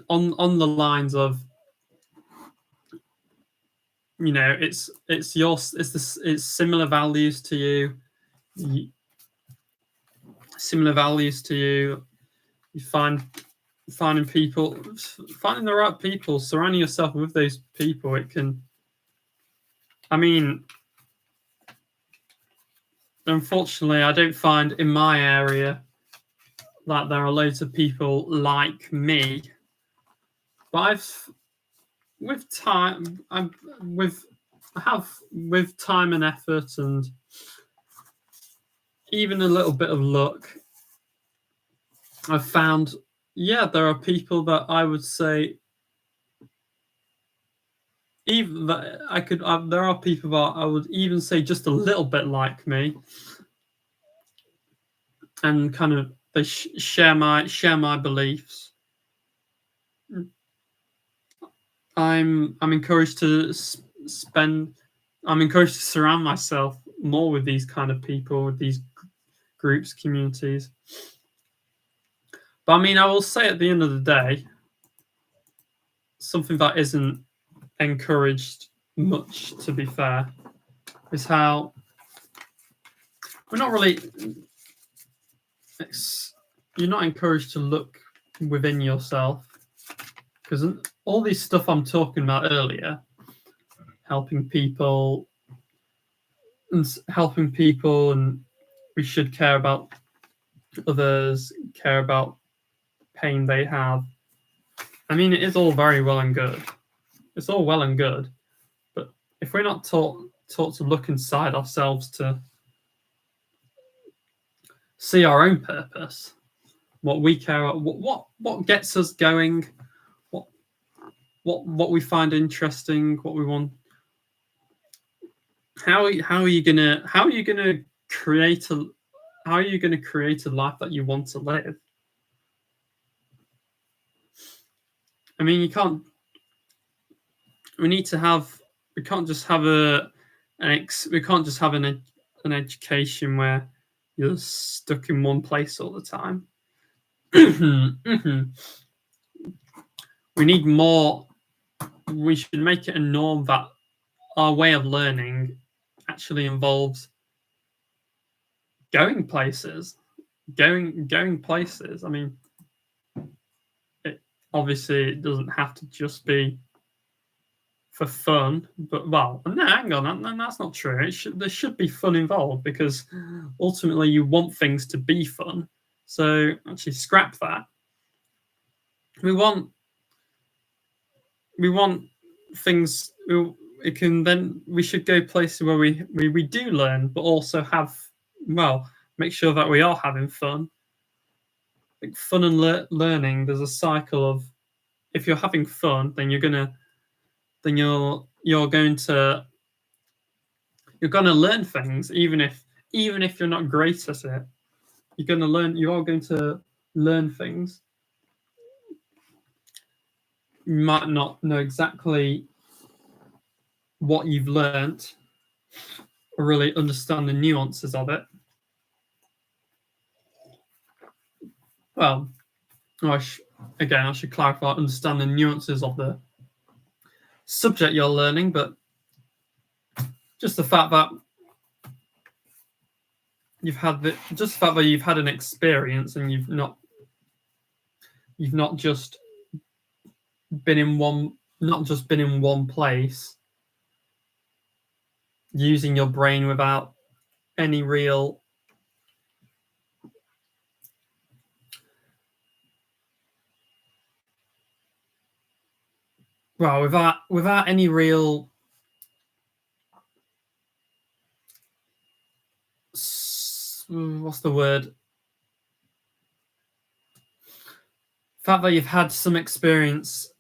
[SPEAKER 1] on the lines of it's similar values to you. Similar values to you. You finding the right people, surrounding yourself with those people. It can. I mean, unfortunately, I don't find in my area that there are loads of people like me. But with time and effort and even a little bit of luck, I've found, there are people that I would say, even that there are people that I would even say just a little bit like me, and kind of they share my beliefs. I'm encouraged to I'm encouraged to surround myself more with these kind of people, with these groups, communities. But I mean, I will say at the end of the day, something that isn't encouraged much, to be fair, is how we're not really. You're not encouraged to look within yourself, because all this stuff I'm talking about earlier, helping people, and we should care about others, care about pain they have. I mean, it is all very well and good. It's all well and good, but if we're not taught to look inside ourselves to see our own purpose, what we care about, what gets us going, what we find interesting, what we want. How are you gonna create a life that you want to live? I mean, we can't just have an education where you're stuck in one place all the time. We need more. We should make it a norm that our way of learning actually involves going places. Going places. I mean, obviously it doesn't have to just be for fun, but no, hang on, that's not true. There should be fun involved, because ultimately you want things to be fun. So actually, scrap that. We want things. We should go places where we do learn, but also make sure that we are having fun. Like fun and learning. There's a cycle of, if you're having fun, then you're going to learn things, even if you're not great at it. You are going to learn things. You might not know exactly what you've learned or really understand the nuances of it. Well, I should clarify, understand the nuances of the subject you're learning, but just the fact that you've had an experience, and you've not just been in one place using your brain without any real without any real what's the word? The fact that you've had some experience,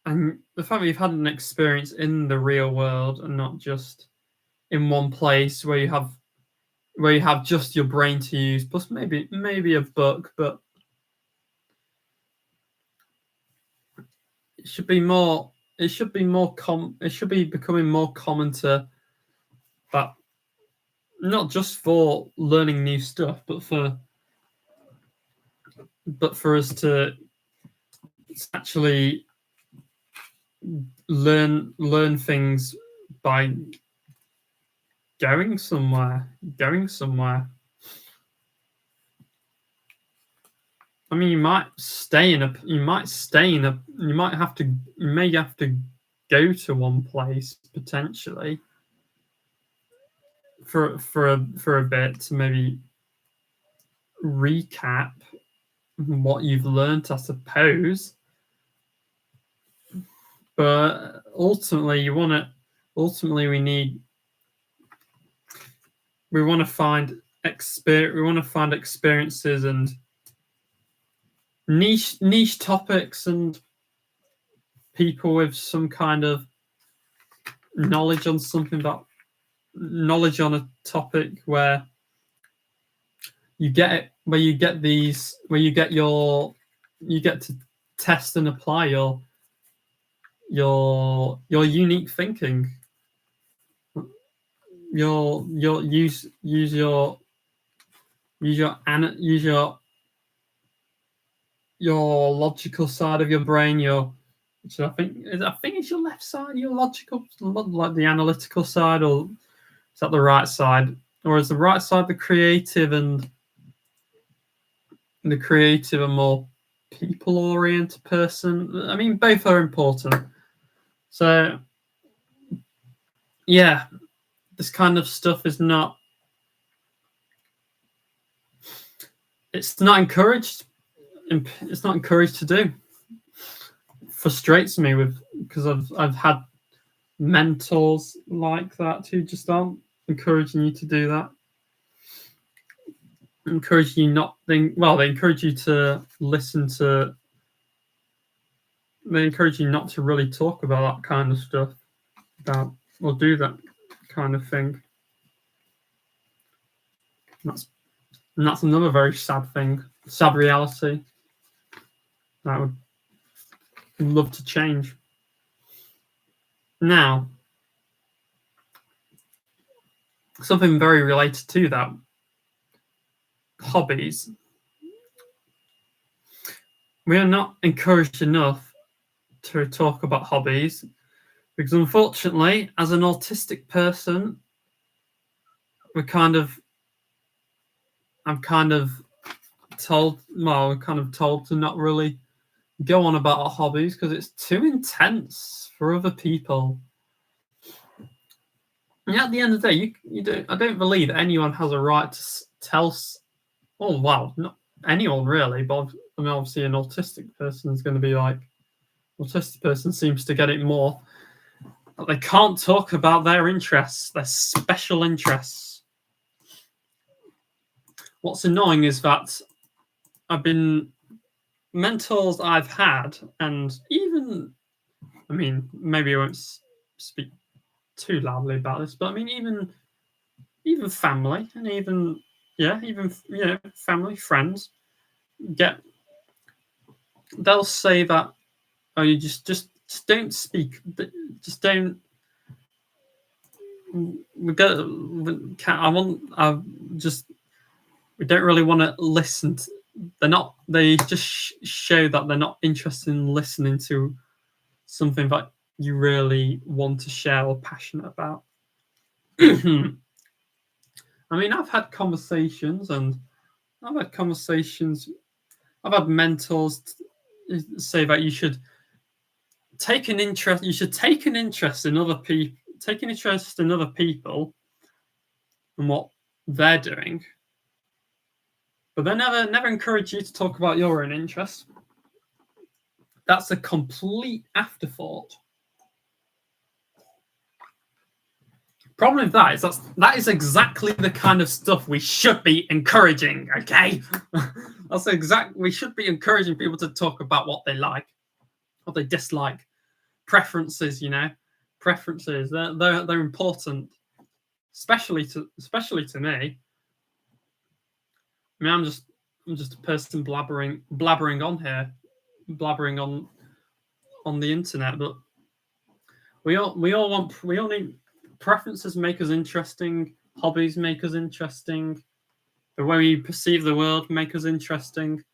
[SPEAKER 1] and the fact that you've had an experience in the real world and not just in one place where you have just your brain to use, plus maybe a book, but it should be becoming more common to that, not just for learning new stuff, but for us to actually learn things by going somewhere. I mean, you may have to go to one place potentially for a bit to maybe recap what you've learned, I suppose. But ultimately, we want to find experiences and niche topics and people with some kind of knowledge on a topic where you get to test and apply your unique thinking. Use your logical side of your brain. Which I think it's your left side, your logical, like the analytical side, or is that the right side? Or is the right side the creative and more people-oriented person? I mean, both are important. So, yeah, this kind of stuff is not. It's not encouraged. It's not encouraged to do. Frustrates me because I've had mentors like that who just aren't encouraging you to do that. Encourage you not. They encourage you to listen to. They encourage you not to really talk about that kind of stuff, or do that kind of thing. And that's another very sad thing, sad reality that I would love to change. Now, something very related to that, hobbies. We are not encouraged enough to talk about hobbies because, unfortunately, as an autistic person, we're kind of told to not really go on about our hobbies because it's too intense for other people. And at the end of the day, I don't believe anyone has a right to tell. Oh wow, not anyone really, but I mean, obviously, an autistic person is going to be like. Autistic person seems to get it more. But they can't talk about their interests, their special interests. What's annoying is that mentors I've had, and even, I mean, maybe I won't speak too loudly about this, but I mean, even family, and even family, friends, they'll say that, oh, you just don't speak, just don't. We don't really want to listen. They just show that they're not interested in listening to something that you really want to share or passionate about. I mean, I've had conversations. I've had mentors say that you should take an interest in other people, and what they're doing, but they never encourage you to talk about your own interests. That's a complete afterthought. Problem with that is that is exactly the kind of stuff we should be encouraging. Okay, we should be encouraging people to talk about what they like, what they dislike, preferences. Preferences. They're important, especially to me. I mean, I'm just a person blabbering on here, blabbering on the internet, but we all need. Preferences make us interesting. Hobbies make us interesting. The way we perceive the world make us interesting.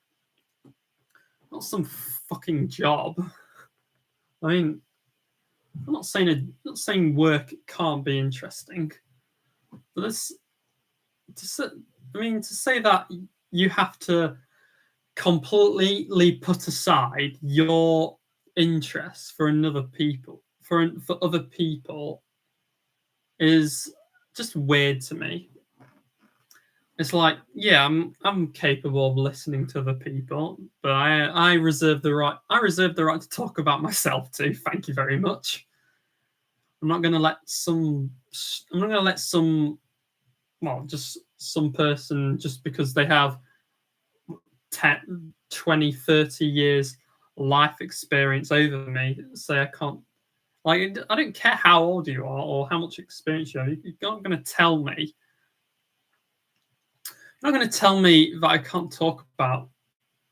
[SPEAKER 1] Not some fucking job. I mean, I'm not saying work can't be interesting, but to say that you have to completely put aside your interests for other people is just weird to me. It's like, yeah, I'm capable of listening to other people, but I reserve the right to talk about myself too. Thank you very much. I'm not going to let just some person, just because they have 10, 20, 30 years life experience over me, say I can't. Like, I don't care how old you are or how much experience you have. You're not going to tell me. You're not going to tell me that I can't talk about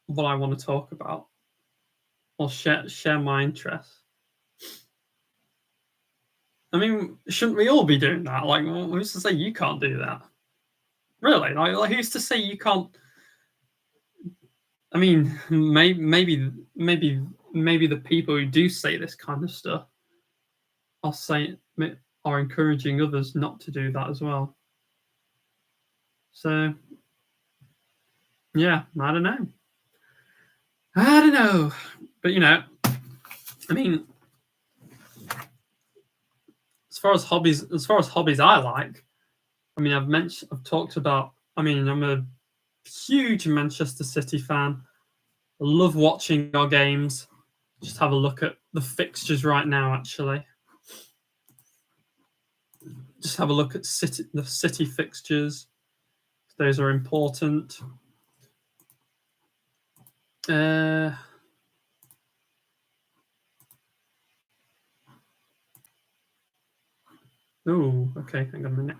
[SPEAKER 1] what I want to talk about or share my interests. I mean, shouldn't we all be doing that? Like, who's to say you can't do that? Really? Like who's to say you can't? I mean, maybe the people who do say this kind of stuff are encouraging others not to do that as well. So, yeah, I don't know. But I mean, as far as hobbies I like, I mean, I've talked about. I mean, I'm a huge Manchester City fan. I love watching our games. Just have a look at the fixtures right now, actually. Just have a look at the City fixtures. Those are important. Oh, okay. Hang on a minute.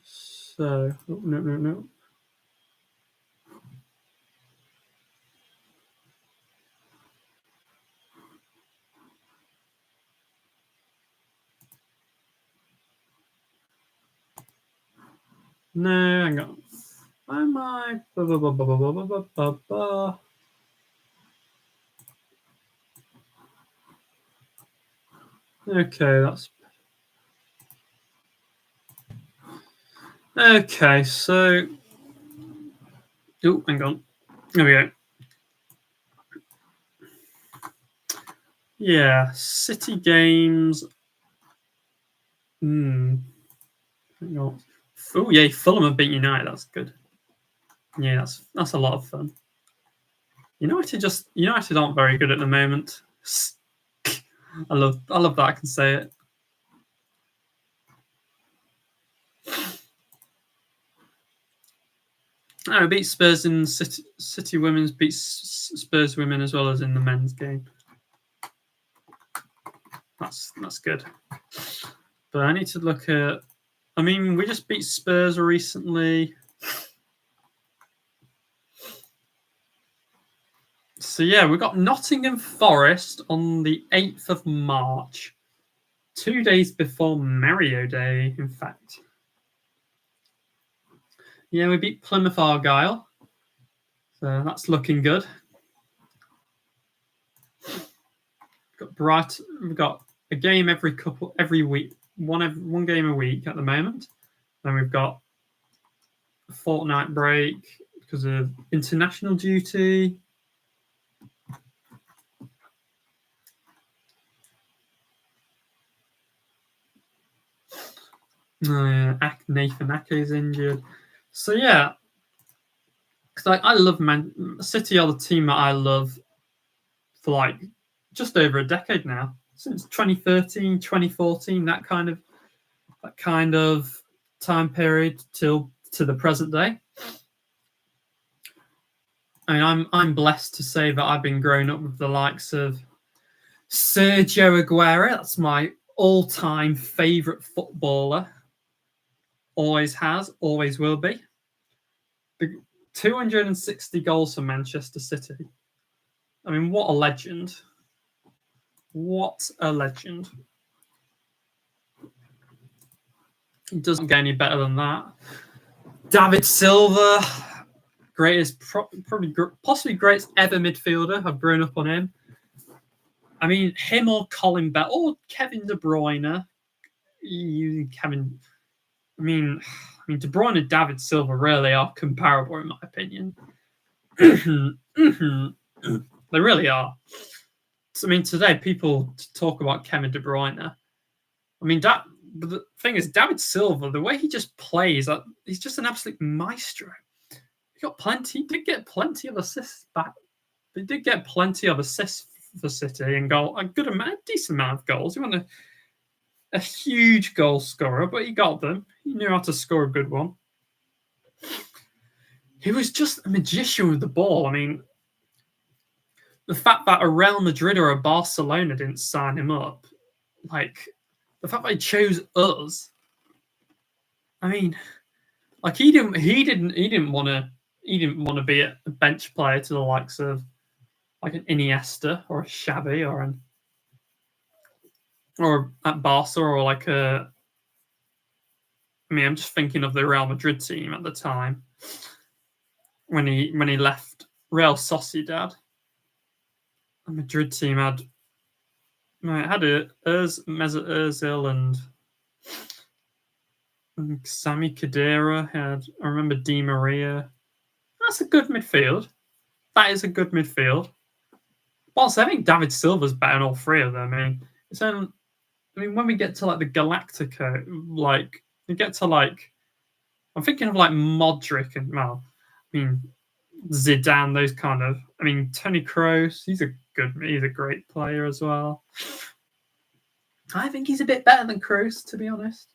[SPEAKER 1] So, no. No, hang on. Why am I? Okay, that's okay. So, hang on. There we go. Yeah, City games. Hang on. Oh yeah, Fulham have beat United. That's good. Yeah, that's a lot of fun. United aren't very good at the moment. I love that I can say it. No, beat Spurs in City women's beat Spurs women as well as in the men's game. That's good. But I need to look at. I mean, we just beat Spurs recently. So yeah, we've got Nottingham Forest on the 8th of March, 2 days before Mario Day, in fact. Yeah, we beat Plymouth Argyle. So that's looking good. We've got a game every week, one game a week at the moment. Then we've got a fortnight break because of international duty. Nathan Ake is injured. So yeah, because I love City are the team that I love for like just over a decade now, since 2013, 2014, that kind of time period to the present day. I mean, I'm blessed to say that I've been growing up with the likes of Sergio Aguero. That's my all-time favourite footballer. Always has, always will be. 260 goals for Manchester City. I mean, what a legend. What a legend. It doesn't get any better than that. David Silva, possibly greatest ever midfielder. I've grown up on him. I mean, him or Colin Bell or Kevin De Bruyne. Kevin. I mean, De Bruyne and David Silva really are comparable in my opinion. They really are. I mean, today people talk about Kevin De Bruyne. I mean, but the thing is, David Silva, the way he just plays, he's just an absolute maestro. He did get plenty of assists back. He did get plenty of assists for City and a decent amount of goals. He wasn't a huge goal scorer, but he got them. He knew how to score a good one. He was just a magician with the ball. I mean, the fact that a Real Madrid or a Barcelona didn't sign him up, like the fact that he chose us. I mean, like he didn't want to be a bench player to the likes of like an Iniesta or a Xavi or at Barca or like a. I mean, I'm just thinking of the Real Madrid team at the time when he left Real Sociedad. The Madrid team had Mesut Ozil and Sami Khedira. I remember Di Maria. That's a good midfield. That is a good midfield. Whilst I think David Silva's better than all three of them. I mean, when we get to like the Galactico, like we get to like, I'm thinking of like Modric and Zidane, those kind of. I mean, Toni Kroos, he's a great player as well. I think he's a bit better than Kroos, to be honest.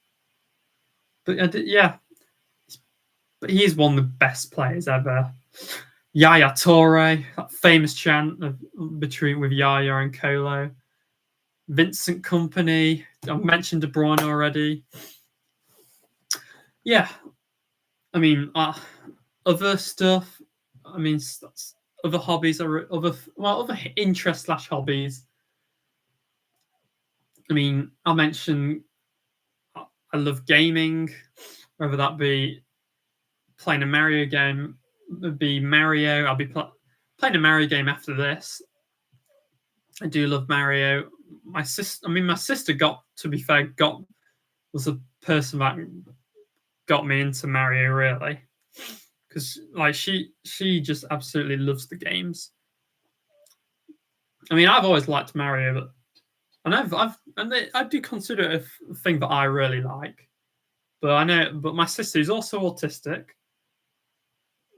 [SPEAKER 1] But yeah, but he's one of the best players ever. Yaya Toure, that famous chant with Yaya and Kolo. Vincent Kompany, I mentioned De Bruyne already. Yeah, I mean, other stuff. I mean, other hobbies or other interests / hobbies. I mean, I'll mention I love gaming, whether that be playing a Mario game, it'd be Mario. I'll be playing a Mario game after this. I do love Mario. My sister was the person that got me into Mario really, because like she just absolutely loves the games. I mean, I've always liked Mario, but I do consider it a thing that I really like. But my sister is also autistic,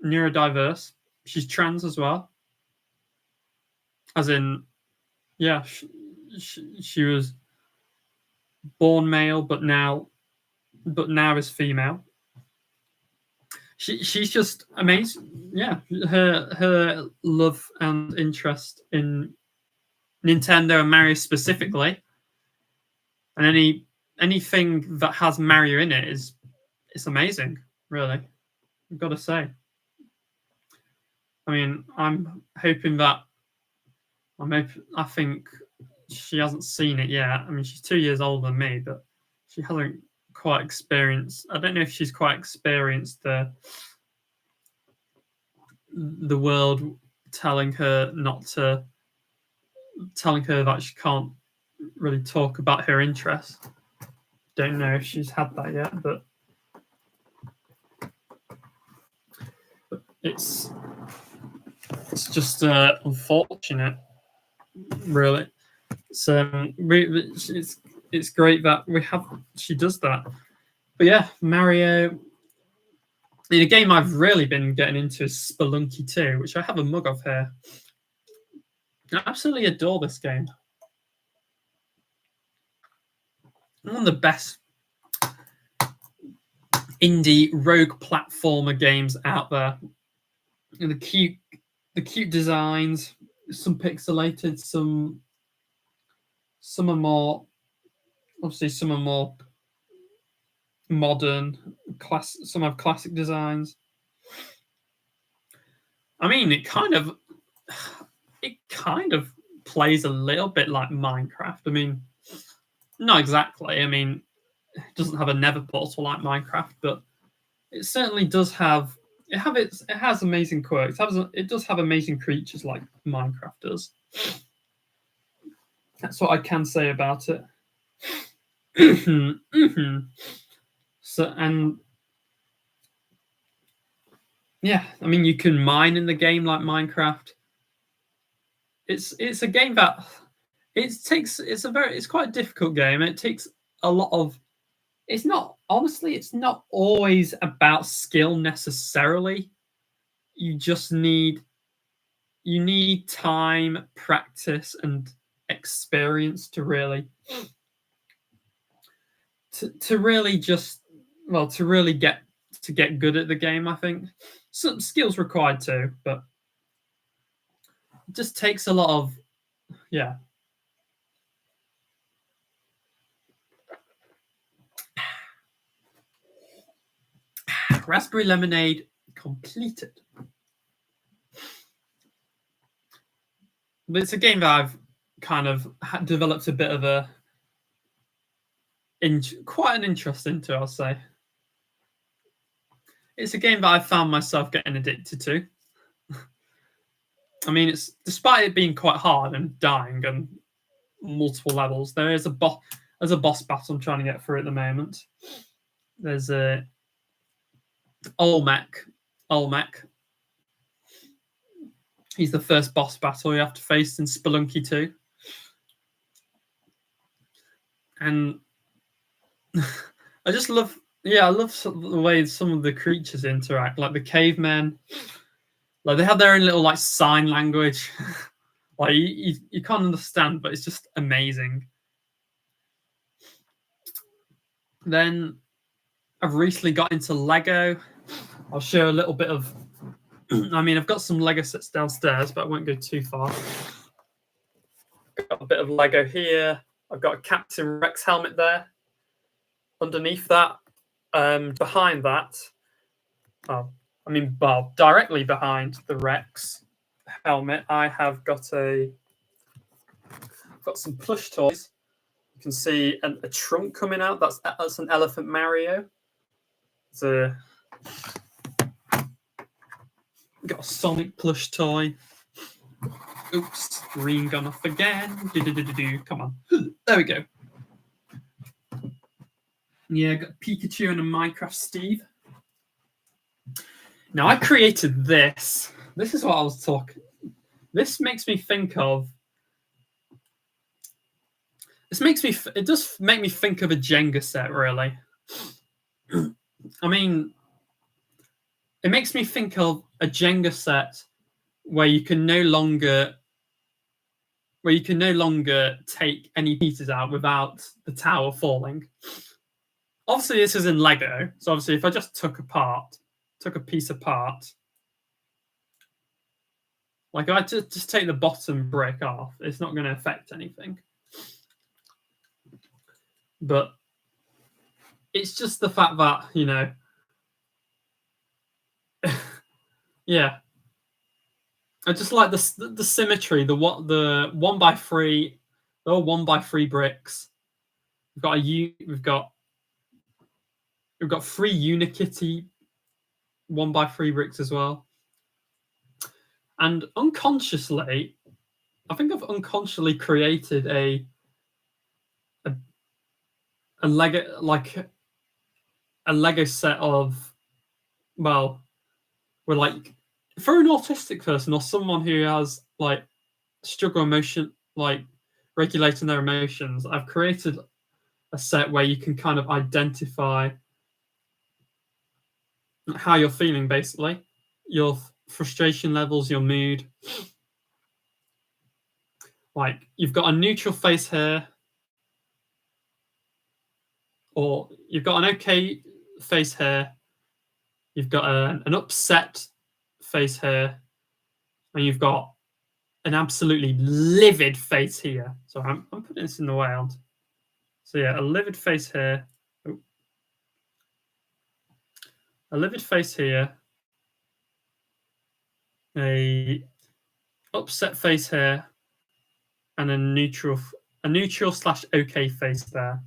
[SPEAKER 1] neurodiverse. She's trans as well. As in, yeah, she was born male, but now is female. She's just amazing. Yeah, her love and interest in Nintendo and Mario specifically, and anything that has Mario in it's amazing. Really, I've got to say. I mean, I'm hoping that I think she hasn't seen it yet. I mean, she's 2 years older than me, but she hasn't quite experienced. I don't know if she's quite experienced the world telling her that she can't really talk about her interests. Don't know if she's had that yet, but it's just unfortunate, really. So it's great that she does that. But yeah, Mario. The game I've really been getting into is Spelunky 2, which I have a mug of here. I absolutely adore this game. One of the best indie rogue platformer games out there. And the cute designs, some pixelated, some are more, obviously some are more modern, some have classic designs. I mean, it kind of plays a little bit like Minecraft. I mean, not exactly. I mean, doesn't have a Nether portal like Minecraft, but it certainly does have. It has amazing quirks. It does have amazing creatures like Minecraft does. That's what I can say about it. So, and yeah, I mean, you can mine in the game like Minecraft. It's a game that it's quite a difficult game. It takes a lot of. It's not always about skill necessarily. You just need time, practice, and experience to really get good at the game. I think some skills required too, but it just takes a lot of Raspberry lemonade completed. But it's a game that I've kind of developed a bit of quite an interest into, I'll say. It's a game that I found myself getting addicted to. I mean, despite it being quite hard and dying and multiple levels, there's a boss battle I'm trying to get through at the moment. There's a Olmec. He's the first boss battle you have to face in Spelunky 2. And I just love the way some of the creatures interact, like the cavemen. Like they have their own little like sign language. Like you can't understand, but it's just amazing. Then I've recently got into Lego. I'll show a little bit of. I mean, I've got some Lego sets downstairs, but I won't go too far. Got a bit of Lego here. I've got a Captain Rex helmet there. Underneath that, behind that, directly behind the Rex helmet, I have got some plush toys. You can see a trunk coming out. That's an Elephant Mario. Got a Sonic plush toy. Oops, green gone off again. Come on. There we go. Yeah, got Pikachu and a Minecraft Steve. Now, I created this. This is what I was talking. This makes me think of. It does make me think of a Jenga set, really. I mean, it makes me think of a Jenga set where you can no longer take any pieces out without the tower falling. Obviously, this is in Lego, so obviously, if I just took a piece apart, like if I just take the bottom brick off, it's not going to affect anything. But it's just the fact that, yeah, I just like the symmetry, the 1x3, they're all 1x3 bricks. We've got 3 Unikitty 1x3 bricks as well. And unconsciously, I think I've unconsciously created a Lego, like a Lego set of, well, we're like, for an autistic person or someone who has like struggle emotion, like regulating their emotions, I've created a set where you can kind of identify how you're feeling, basically, your frustration levels, your mood. Like you've got a neutral face here, or you've got an okay face here, you've got an upset face here, and you've got an absolutely livid face here. So I'm putting this in the way, aren't I? So yeah, a livid face here. A livid face here. A upset face here. And a neutral / okay face there.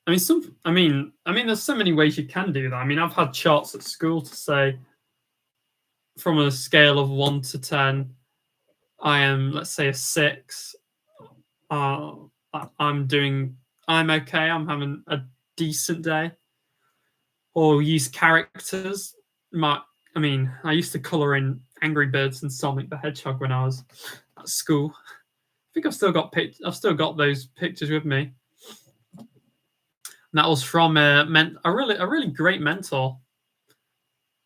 [SPEAKER 1] there's so many ways you can do that. I mean, I've had charts at school to say from a scale of 1 to 10, I am, let's say, a 6. I'm okay. I'm having a decent day. Or use characters. I used to colour in Angry Birds and Sonic the Hedgehog when I was at school. I think I've still got those pictures with me. And that was from a really great mentor,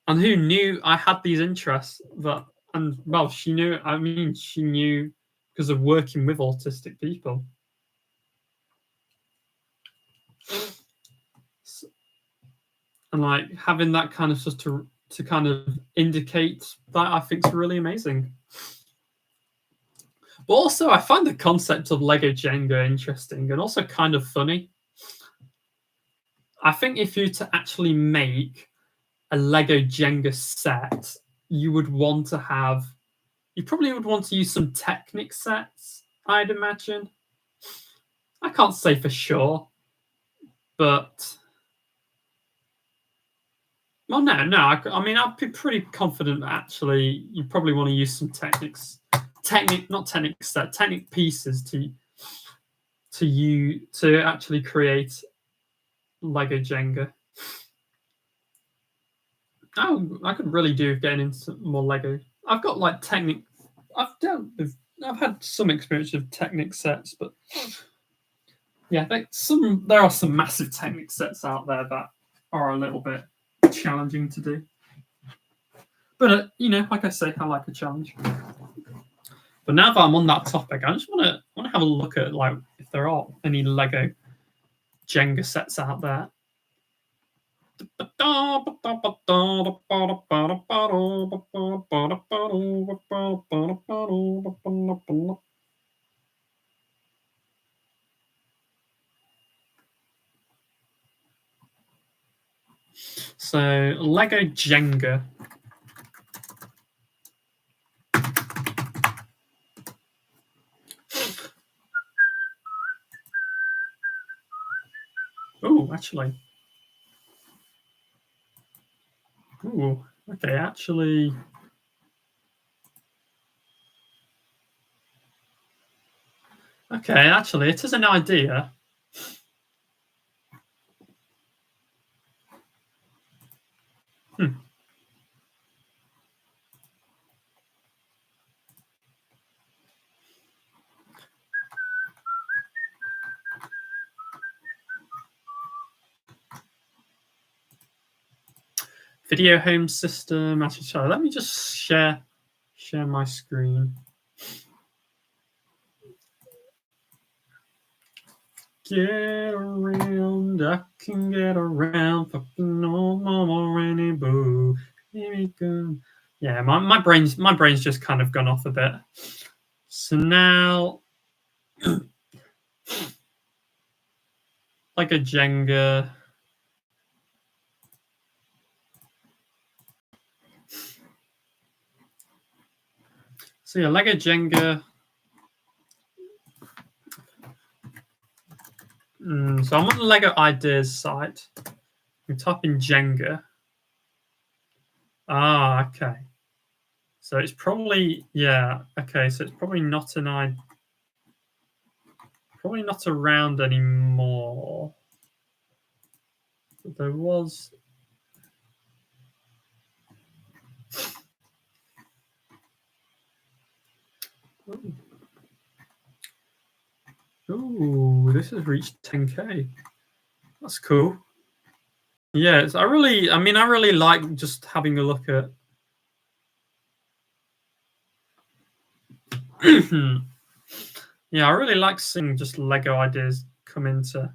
[SPEAKER 1] and who knew I had these interests. She knew. She knew because of working with autistic people. And like having that kind of stuff to kind of indicate that, I think is really amazing. But also, I find the concept of Lego Jenga interesting and also kind of funny. I think if you were to actually make a Lego Jenga set, you probably would want to use some Technic sets, I'd imagine. I can't say for sure, but well, no. I'd be pretty confident that actually you probably want to use some Technic pieces to actually create Lego Jenga. Oh, I could really do getting into more Lego. I've got like Technic. I've had some experience with Technic sets, but yeah, there are some massive Technic sets out there that are a little bit challenging to do. But like I say, I like a challenge. But now that I'm on that topic, I just want to have a look at like if there are any Lego Jenga sets out there. So Lego Jenga. Oh, actually. Ooh, okay, actually. Okay, actually, it is an idea. Video home system. Actually, sorry, let me just share my screen. Get around, I can get around, fucking no mama rainy boo. Here we go. Yeah, my brain's just kind of gone off a bit. So now, like a Jenga. So yeah, Lego Jenga. So I'm on the Lego Ideas site. We type in Jenga. Ah, okay. So it's probably okay. So it's probably not probably not around anymore. But there was. Ooh, this has reached 10K. That's cool. Yeah, I really like just having a look at. Yeah, I really like seeing just Lego ideas come into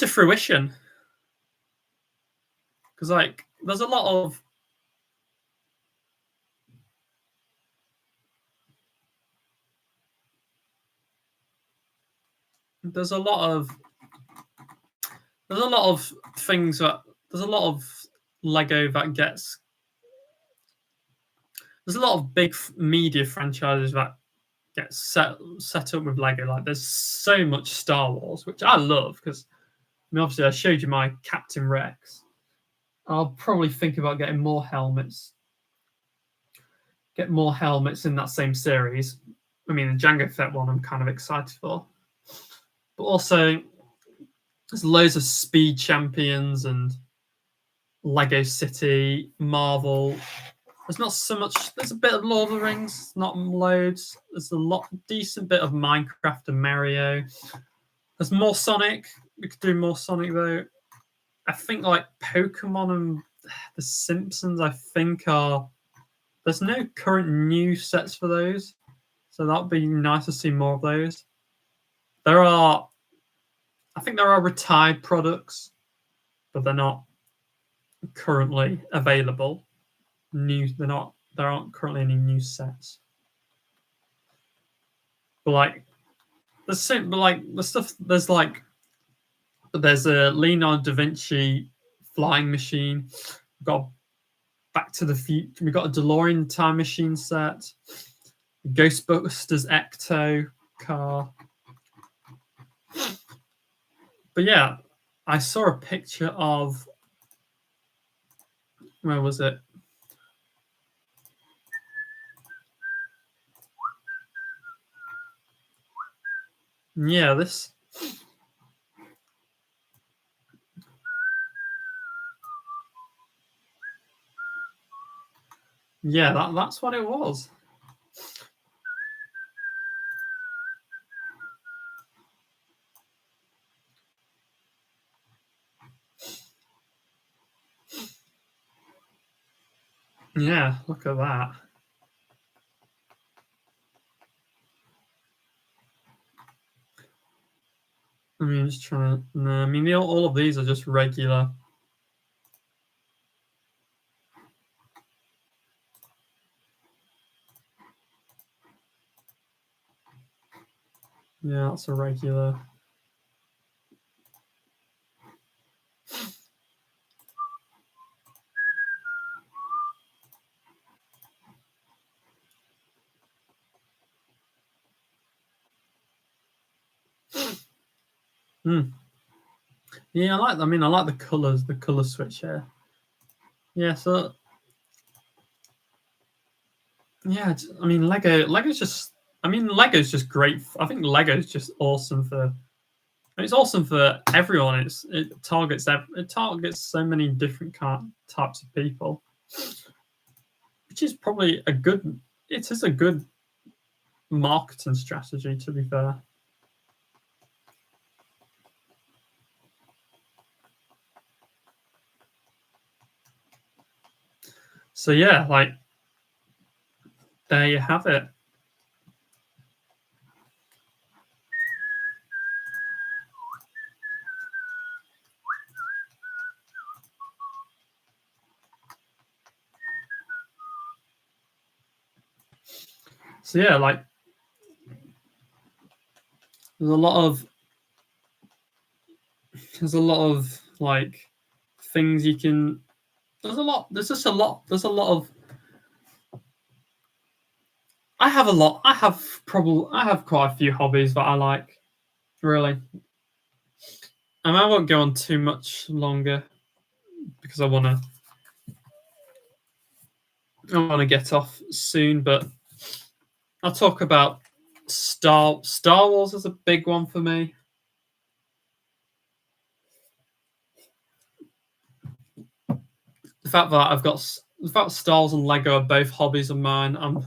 [SPEAKER 1] fruition. Because like, there's a lot of things that there's a lot of Lego that there's a lot of big media franchises that get set up with Lego. Like there's so much Star Wars, which I love because obviously I showed you my Captain Rex. I'll probably think about getting more helmets. Get more helmets in that same series. I mean, the Jango Fett one I'm kind of excited for. But also, there's loads of Speed Champions and Lego City, Marvel. There's not so much. There's a bit of Lord of the Rings, not loads. There's a decent bit of Minecraft and Mario. There's more Sonic. We could do more Sonic though. I think like Pokemon and The Simpsons, I think there's no current new sets for those. So that'd be nice to see more of those. I think there are retired products, but they're not currently available. There aren't currently any new sets. But like the stuff there's a Leonardo da Vinci flying machine. We've got Back to the Future. We've got a DeLorean time machine set. Ghostbusters Ecto car. But yeah, I saw a picture of, where was it? Yeah, this. Yeah, that's what it was. Yeah, look at that. I mean, just trying to. No, I mean, all of these are just regular. Yeah, that's a regular. Yeah, I like the colors, the color switch here. Yeah, so yeah, I mean, Lego's just great. I think Lego's just awesome for. It's awesome for everyone. It targets so many different types of people, which is probably a good. It is a good marketing strategy, to be fair. So yeah, like there you have it. So yeah, like there's a lot of like things you can. There's a lot of. I have quite a few hobbies that I like. Really, and I won't go on too much longer because I want to get off soon. But I'll talk about Star Wars is a big one for me. The fact that Star Wars and Lego are both hobbies of mine. I'm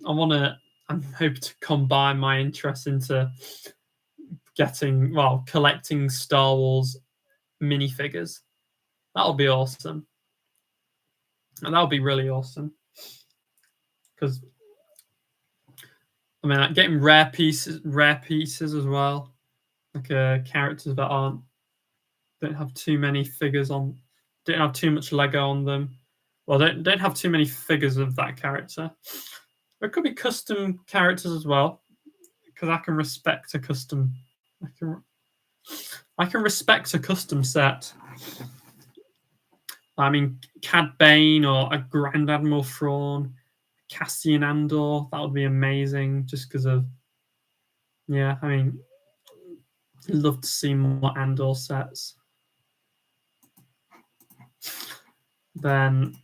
[SPEAKER 1] hoping to combine my interest into collecting Star Wars minifigures. That'll be awesome. And that'll be really awesome. Because I mean, like getting rare pieces as well. Like characters that don't have too many figures on, don't have too much Lego on them. Well, don't have too many figures of that character. There could be custom characters as well, because I can respect a custom. I can respect a custom set. I mean, Cad Bane or a Grand Admiral Thrawn, Cassian Andor. That would be amazing, just because of, yeah, I mean, I'd love to see more Andor sets. Then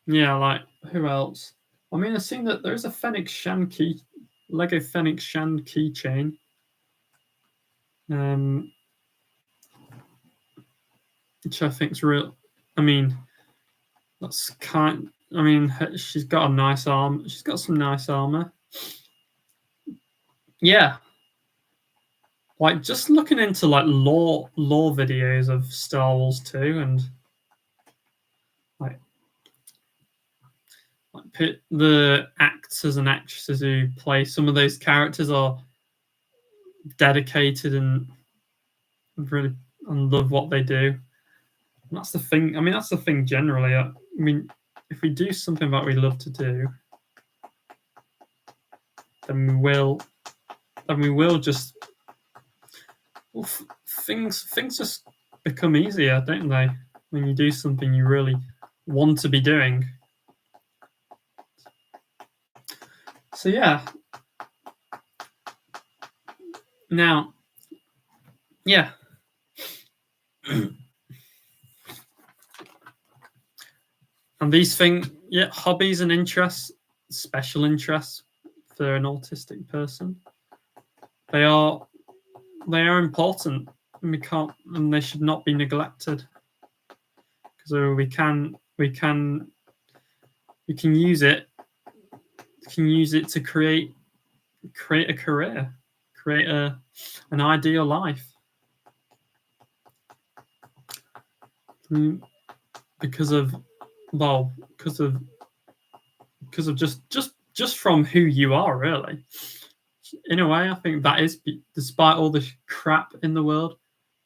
[SPEAKER 1] yeah, like who else? I mean, I've seen that there's a Fennec Shan key, Lego Fennec Shan keychain. Which I think's real. I mean, that's kind. I mean, she's got a nice arm. She's got some nice armor. Yeah, like just looking into like lore videos of Star Wars 2 and like the actors and actresses who play some of those characters are dedicated and really and love what they do. And that's the thing. I mean, that's the thing generally. I mean, if we do something that we love to do, then we will just things just become easier, don't they? When you do something you really want to be doing. So yeah. Now, yeah. And these things, yeah, hobbies and interests, special interests for an autistic person, they are important, and they should not be neglected, because we can use it to create a career, create an ideal life. Because of just from who you are, really. In a way, I think that is, despite all the crap in the world,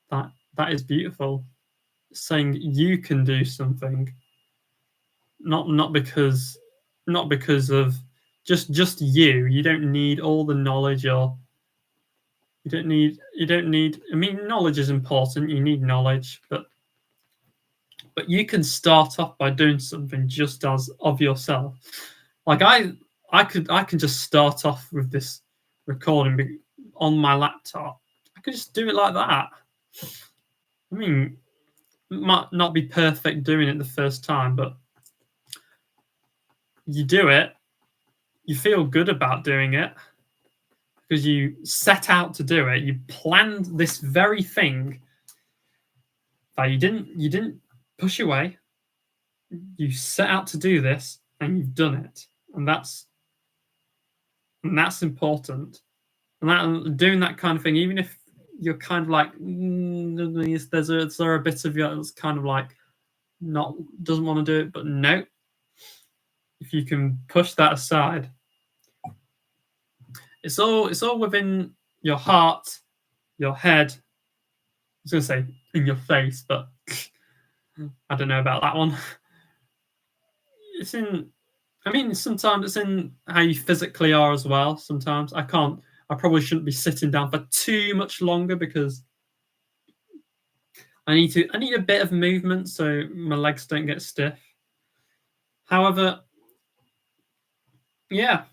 [SPEAKER 1] that is beautiful. Saying you can do something, not because of just you. You don't need all the knowledge, or you don't need. I mean, knowledge is important. You need knowledge, but you can start off by doing something just as of yourself. Like I can just start off with this recording on my laptop. I could just do it like that. I mean, it might not be perfect doing it the first time, but you do it, you feel good about doing it because you set out to do it. You planned this very thing that you didn't push away. You set out to do this and you've done it, and that's important. And doing that kind of thing, even if you're kind of like, there's a bit of you that's kind of like doesn't want to do it, but no, if you can push that aside, it's all within your heart, your head. I was going to say in your face, but I don't know about that one. It's in. I mean, sometimes it's in how you physically are as well. Sometimes I probably shouldn't be sitting down for too much longer because I need a bit of movement so my legs don't get stiff. However, yeah.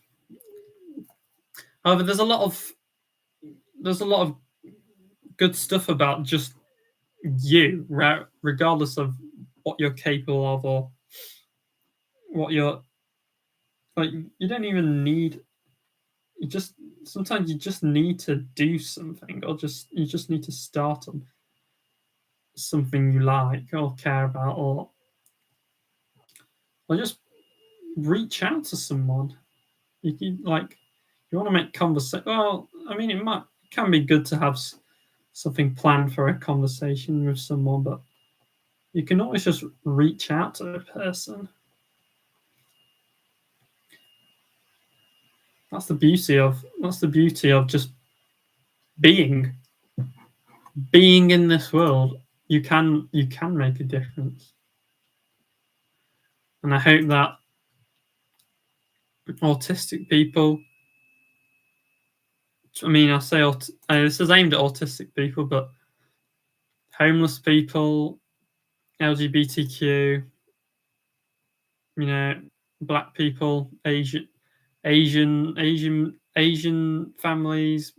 [SPEAKER 1] However, there's a lot of good stuff about just you, regardless of what you're capable of or what you're like. You don't even need. Sometimes you just need to do something, or you just need to start on something you like or care about, or just reach out to someone. You want to make conversation. Well, I mean, it can be good to have something planned for a conversation with someone, but you can always just reach out to a person. That's the beauty of just being in this world. You can make a difference, and I hope that autistic people. I mean, I say this is aimed at autistic people, but homeless people, LGBTQ, black people, Asian families,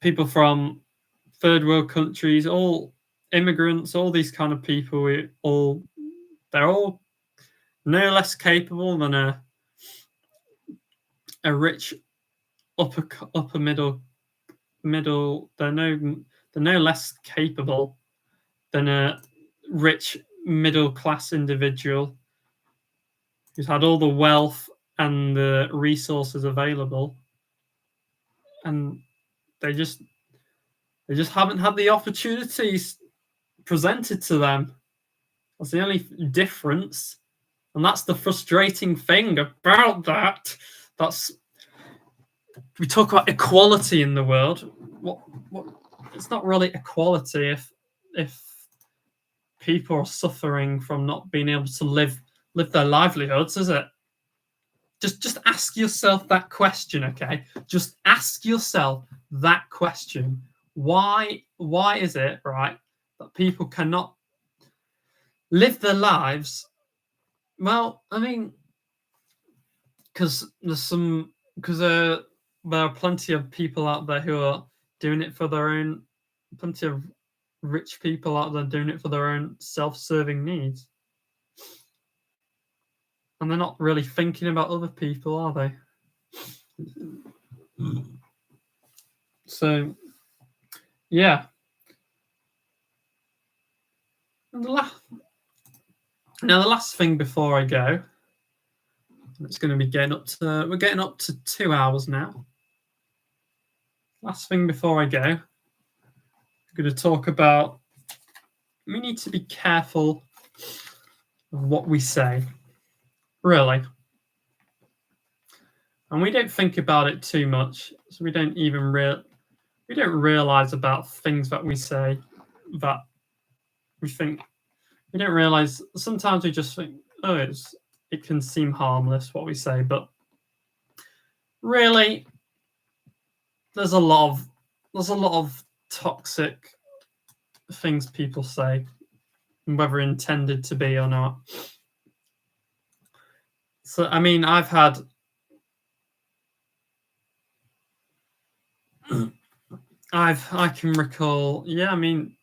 [SPEAKER 1] people from third world countries, all immigrants, all these kind of people. They're all no less capable than a rich upper middle. They're no less capable than a rich middle class individual who's had all the wealth and the resources available, and they just haven't had the opportunities presented to them. That's the only difference, and that's the frustrating thing about that. We talk about equality in the world. What it's not really equality if people are suffering from not being able to live their livelihoods, is it? Just ask yourself that question, okay? Just ask yourself that question. Why is it, right, that people cannot live their lives? Well, I mean, because there are plenty of people out there who are doing it for their own, plenty of rich people out there doing it for their own self-serving needs. And they're not really thinking about other people, are they? So, yeah. And the last thing before I go, it's going to be we're getting up to 2 hours now. Last thing before I go, I'm going to talk about we need to be careful of what we say, really. And we don't think about it too much, so we don't realize about things that we say that we think. We don't realize. Sometimes we just think, oh, it can seem harmless what we say, but really, there's a lot of toxic things people say, whether intended to be or not. So, I mean, I can recall, I mean,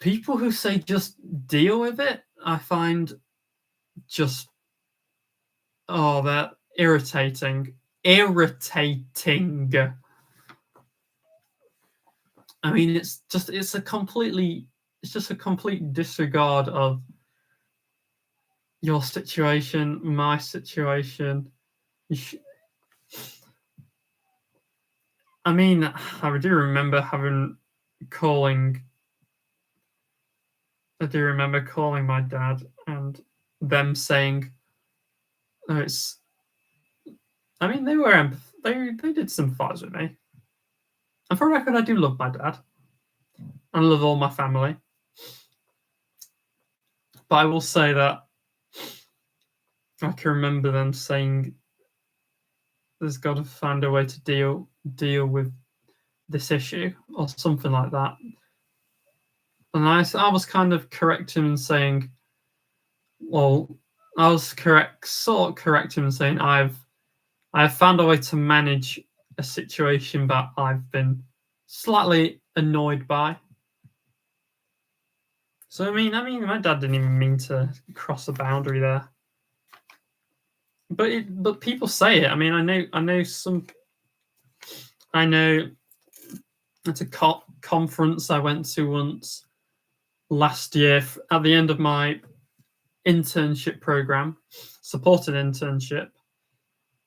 [SPEAKER 1] people who say just deal with it, I find just, they're irritating. I mean, it's just a complete disregard of your situation, my situation. I mean, I do remember calling my dad and them saying, I mean, they did sympathize with me. And for a record, I do love my dad. I love all my family. But I will say that I can remember them saying, there's got to find a way to deal with this issue or something like that. And I was kind of correcting and saying, well, I was sort of correcting and saying I've found a way to manage a situation that I've been slightly annoyed by. So I mean, my dad didn't even mean to cross a boundary there. But people say it. I mean, I know at a conference I went to once last year at the end of my internship program, supported internship.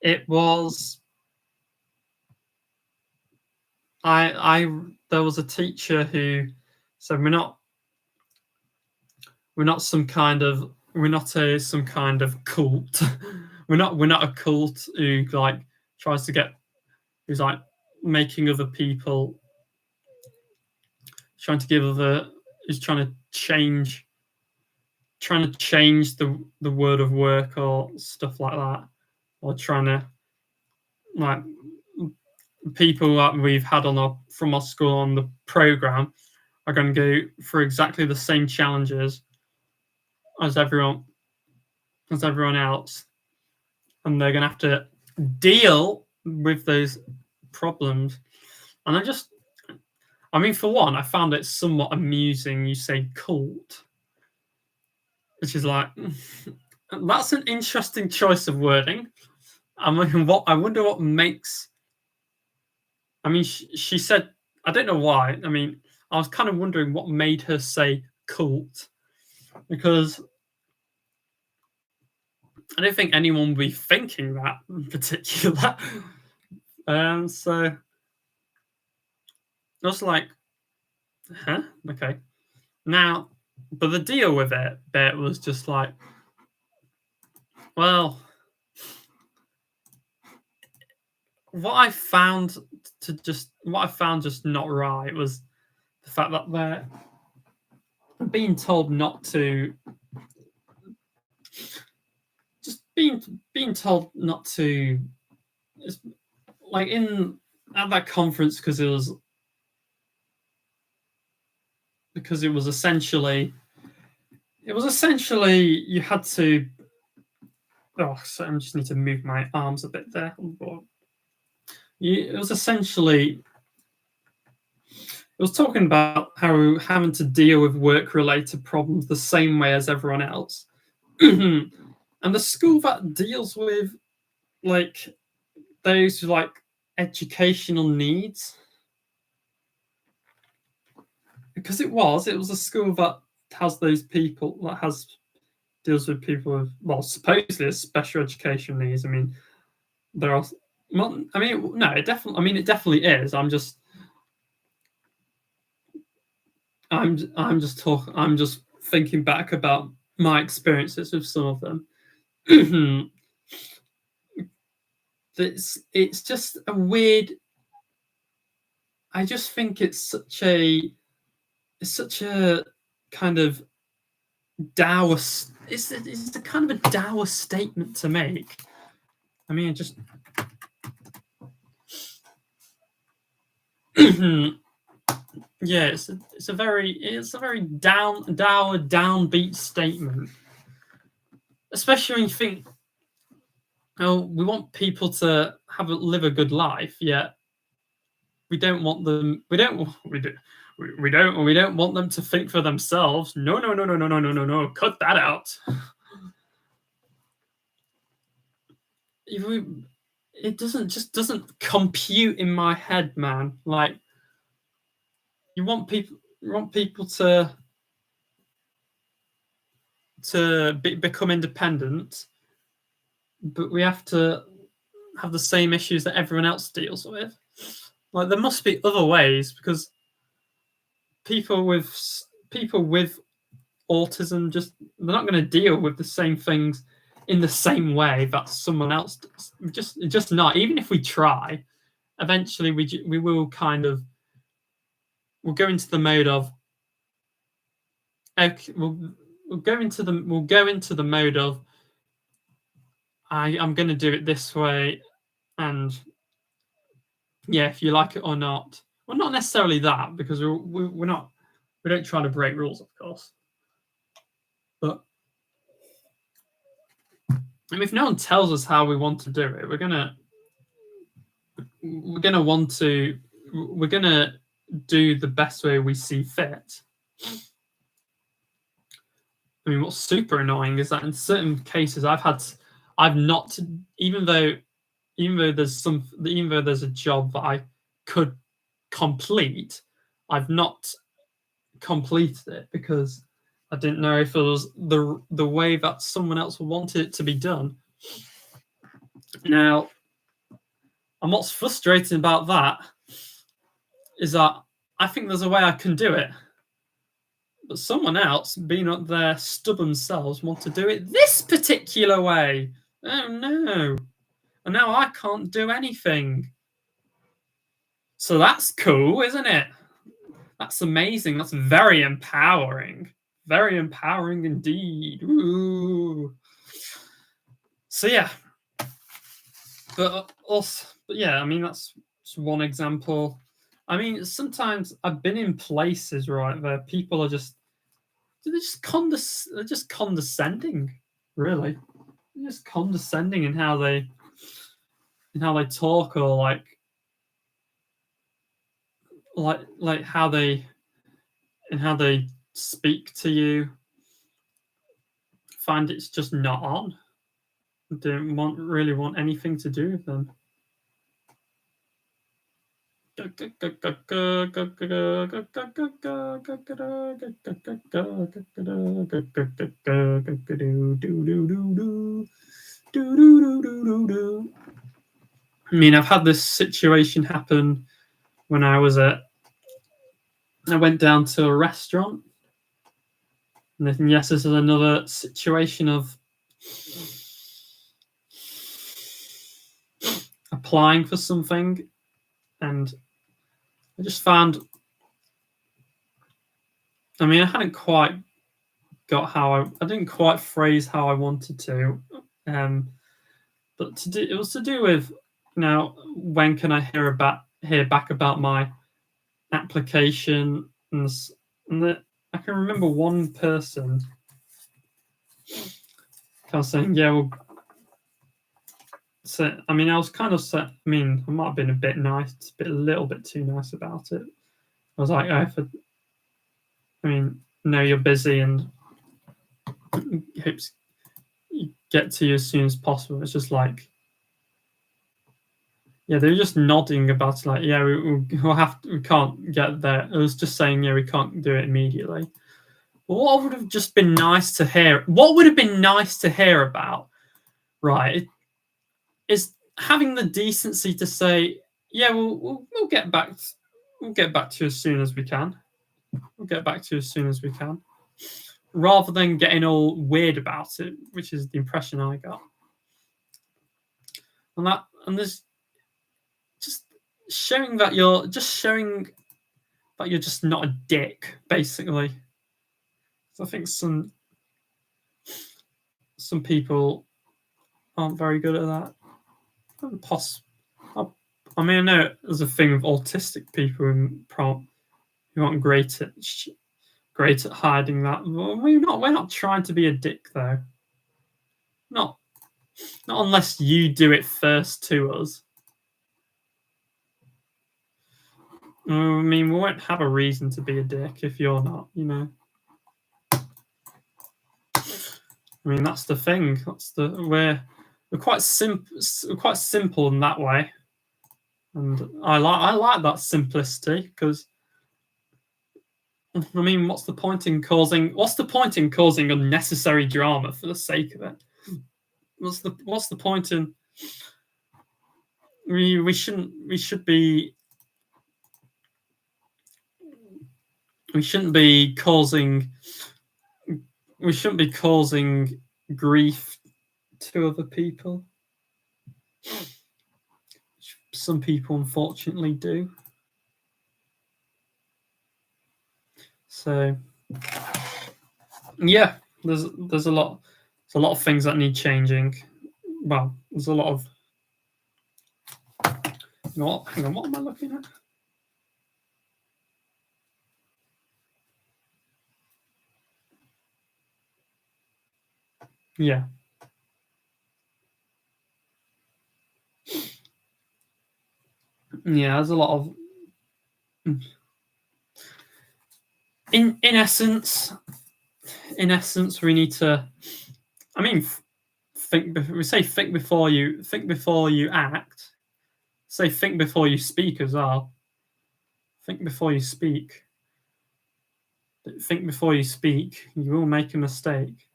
[SPEAKER 1] It was there was a teacher who said we're not some kind of cult. we're not a cult who like tries to get who's like making other people who's trying to change trying to change the word of work or stuff like that, or trying to like people that we've had from our school on the program are going to go through exactly the same challenges as everyone else, and they're going to have to deal with those problems. And I mean, for one, I found it somewhat amusing you say cult, which is like, that's an interesting choice of wording. I mean, I wonder what makes. I mean, she said, I don't know why. I mean, I was kind of wondering what made her say cult, because I don't think anyone would be thinking that in particular. So I was like, huh? Okay. Now, but the deal with it bit was just like, well, what I found just not right was the fact that they're being told not to, just being told not to, like at that conference, because it was essentially you had to. Oh, so I just need to move my arms a bit there. It was essentially. It was talking about how having to deal with work-related problems the same way as everyone else, and the school that deals with like those like educational needs, because it was a school that has those people deals with people with, well, supposedly special education needs. I mean, there are. Well, I mean, no, it definitely. I mean, it definitely is. I'm just thinking back about my experiences with some of them. It's just a weird. I just think it's such a kind of dour. It's a kind of a dour statement to make. I mean, just. Yeah, it's a very dour, downbeat statement, especially when you think, oh, we want people to live a good life, yet we don't want them. We don't want them to think for themselves. No. Cut that out. It doesn't compute in my head, man. Like, you want people to become independent, but we have to have the same issues that everyone else deals with. Like, there must be other ways, because people with autism they're not going to deal with the same things in the same way that someone else does. Just not. Even if we try, eventually we will kind of, we'll go into the mode of, okay, we'll go into the mode of, I'm going to do it this way, and yeah, if you like it or not. Well, not necessarily that, because we don't try to break rules, of course. But I mean, if no one tells us how we want to do it, we're gonna do the best way we see fit. I mean, what's super annoying is that in certain cases, I've not, even though there's a job that I could complete, I've not completed it because I didn't know if it was the way that someone else wanted it to be done. Now, and what's frustrating about that is that I think there's a way I can do it, but someone else, being up their stubborn selves, want to do it this particular way. Oh no. And now I can't do anything. So that's cool, isn't it? That's amazing. That's very empowering. very empowering indeed. Ooh. So yeah, but yeah, I mean that's one example. I mean, sometimes I've been in places, right, where people are they're just condescending, really. They're just condescending in how they talk, or like how they speak to you. Find it's just not on. Don't really want anything to do with them. I mean, I've had this situation happen when I went down to a restaurant. And then, yes, this is another situation of applying for something, and I just found, I mean, I hadn't quite got I didn't quite phrase how I wanted to, but it was to do with, when can I hear back about my application, and I can remember one person kind of saying, yeah, well, so, I mean, I was kind of I mean, I might have been a bit nice, a little bit too nice about it. I was like, no, you're busy and hopes you get to you as soon as possible. It's just like, yeah, they were just nodding about it, like, yeah, we can't get there. It was just saying, yeah, we can't do it immediately. Well, what would have just been nice to hear? What would have been nice to hear about, right, is having the decency to say, yeah, we'll get back. We'll get back to you as soon as we can. We'll get back to you as soon as we can, rather than getting all weird about it, which is the impression I got. And there's just showing that you're just not a dick, basically. So I think some people aren't very good at that. I mean, I know there's a thing with autistic people who aren't great at hiding that. We're not trying to be a dick, though. Not unless you do it first to us. I mean, we won't have a reason to be a dick if you're not, I mean, that's the thing. We're quite simple in that way, and I like that simplicity, because, I mean, what's the point in causing unnecessary drama for the sake of it? What's the point in? We shouldn't be causing grief to other people. Some people unfortunately do. So yeah, there's a lot of things that need changing. Well, there's a lot of, hang on, what am I looking at? Yeah. Yeah, there's a lot of, in essence, we need to, I mean, think before you act. Say think before you speak as well. Think before you speak. Think before you speak. You will make a mistake.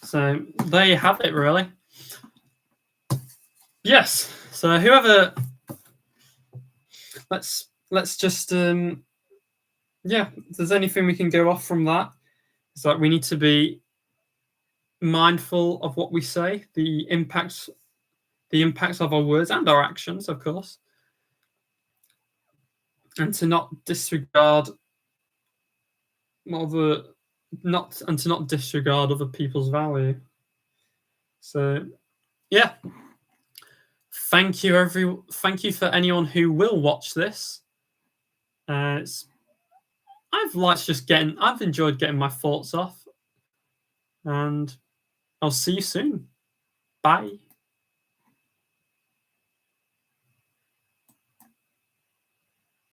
[SPEAKER 1] So there you have it, really. Yes. So whoever, let's just if there's anything we can go off from that, it's like we need to be mindful of what we say, the impacts the impacts of our words and our actions, of course, and to not disregard to not disregard other people's value. So, yeah. Thank you for anyone who will watch this. I've enjoyed getting my thoughts off, and I'll see you soon. Bye.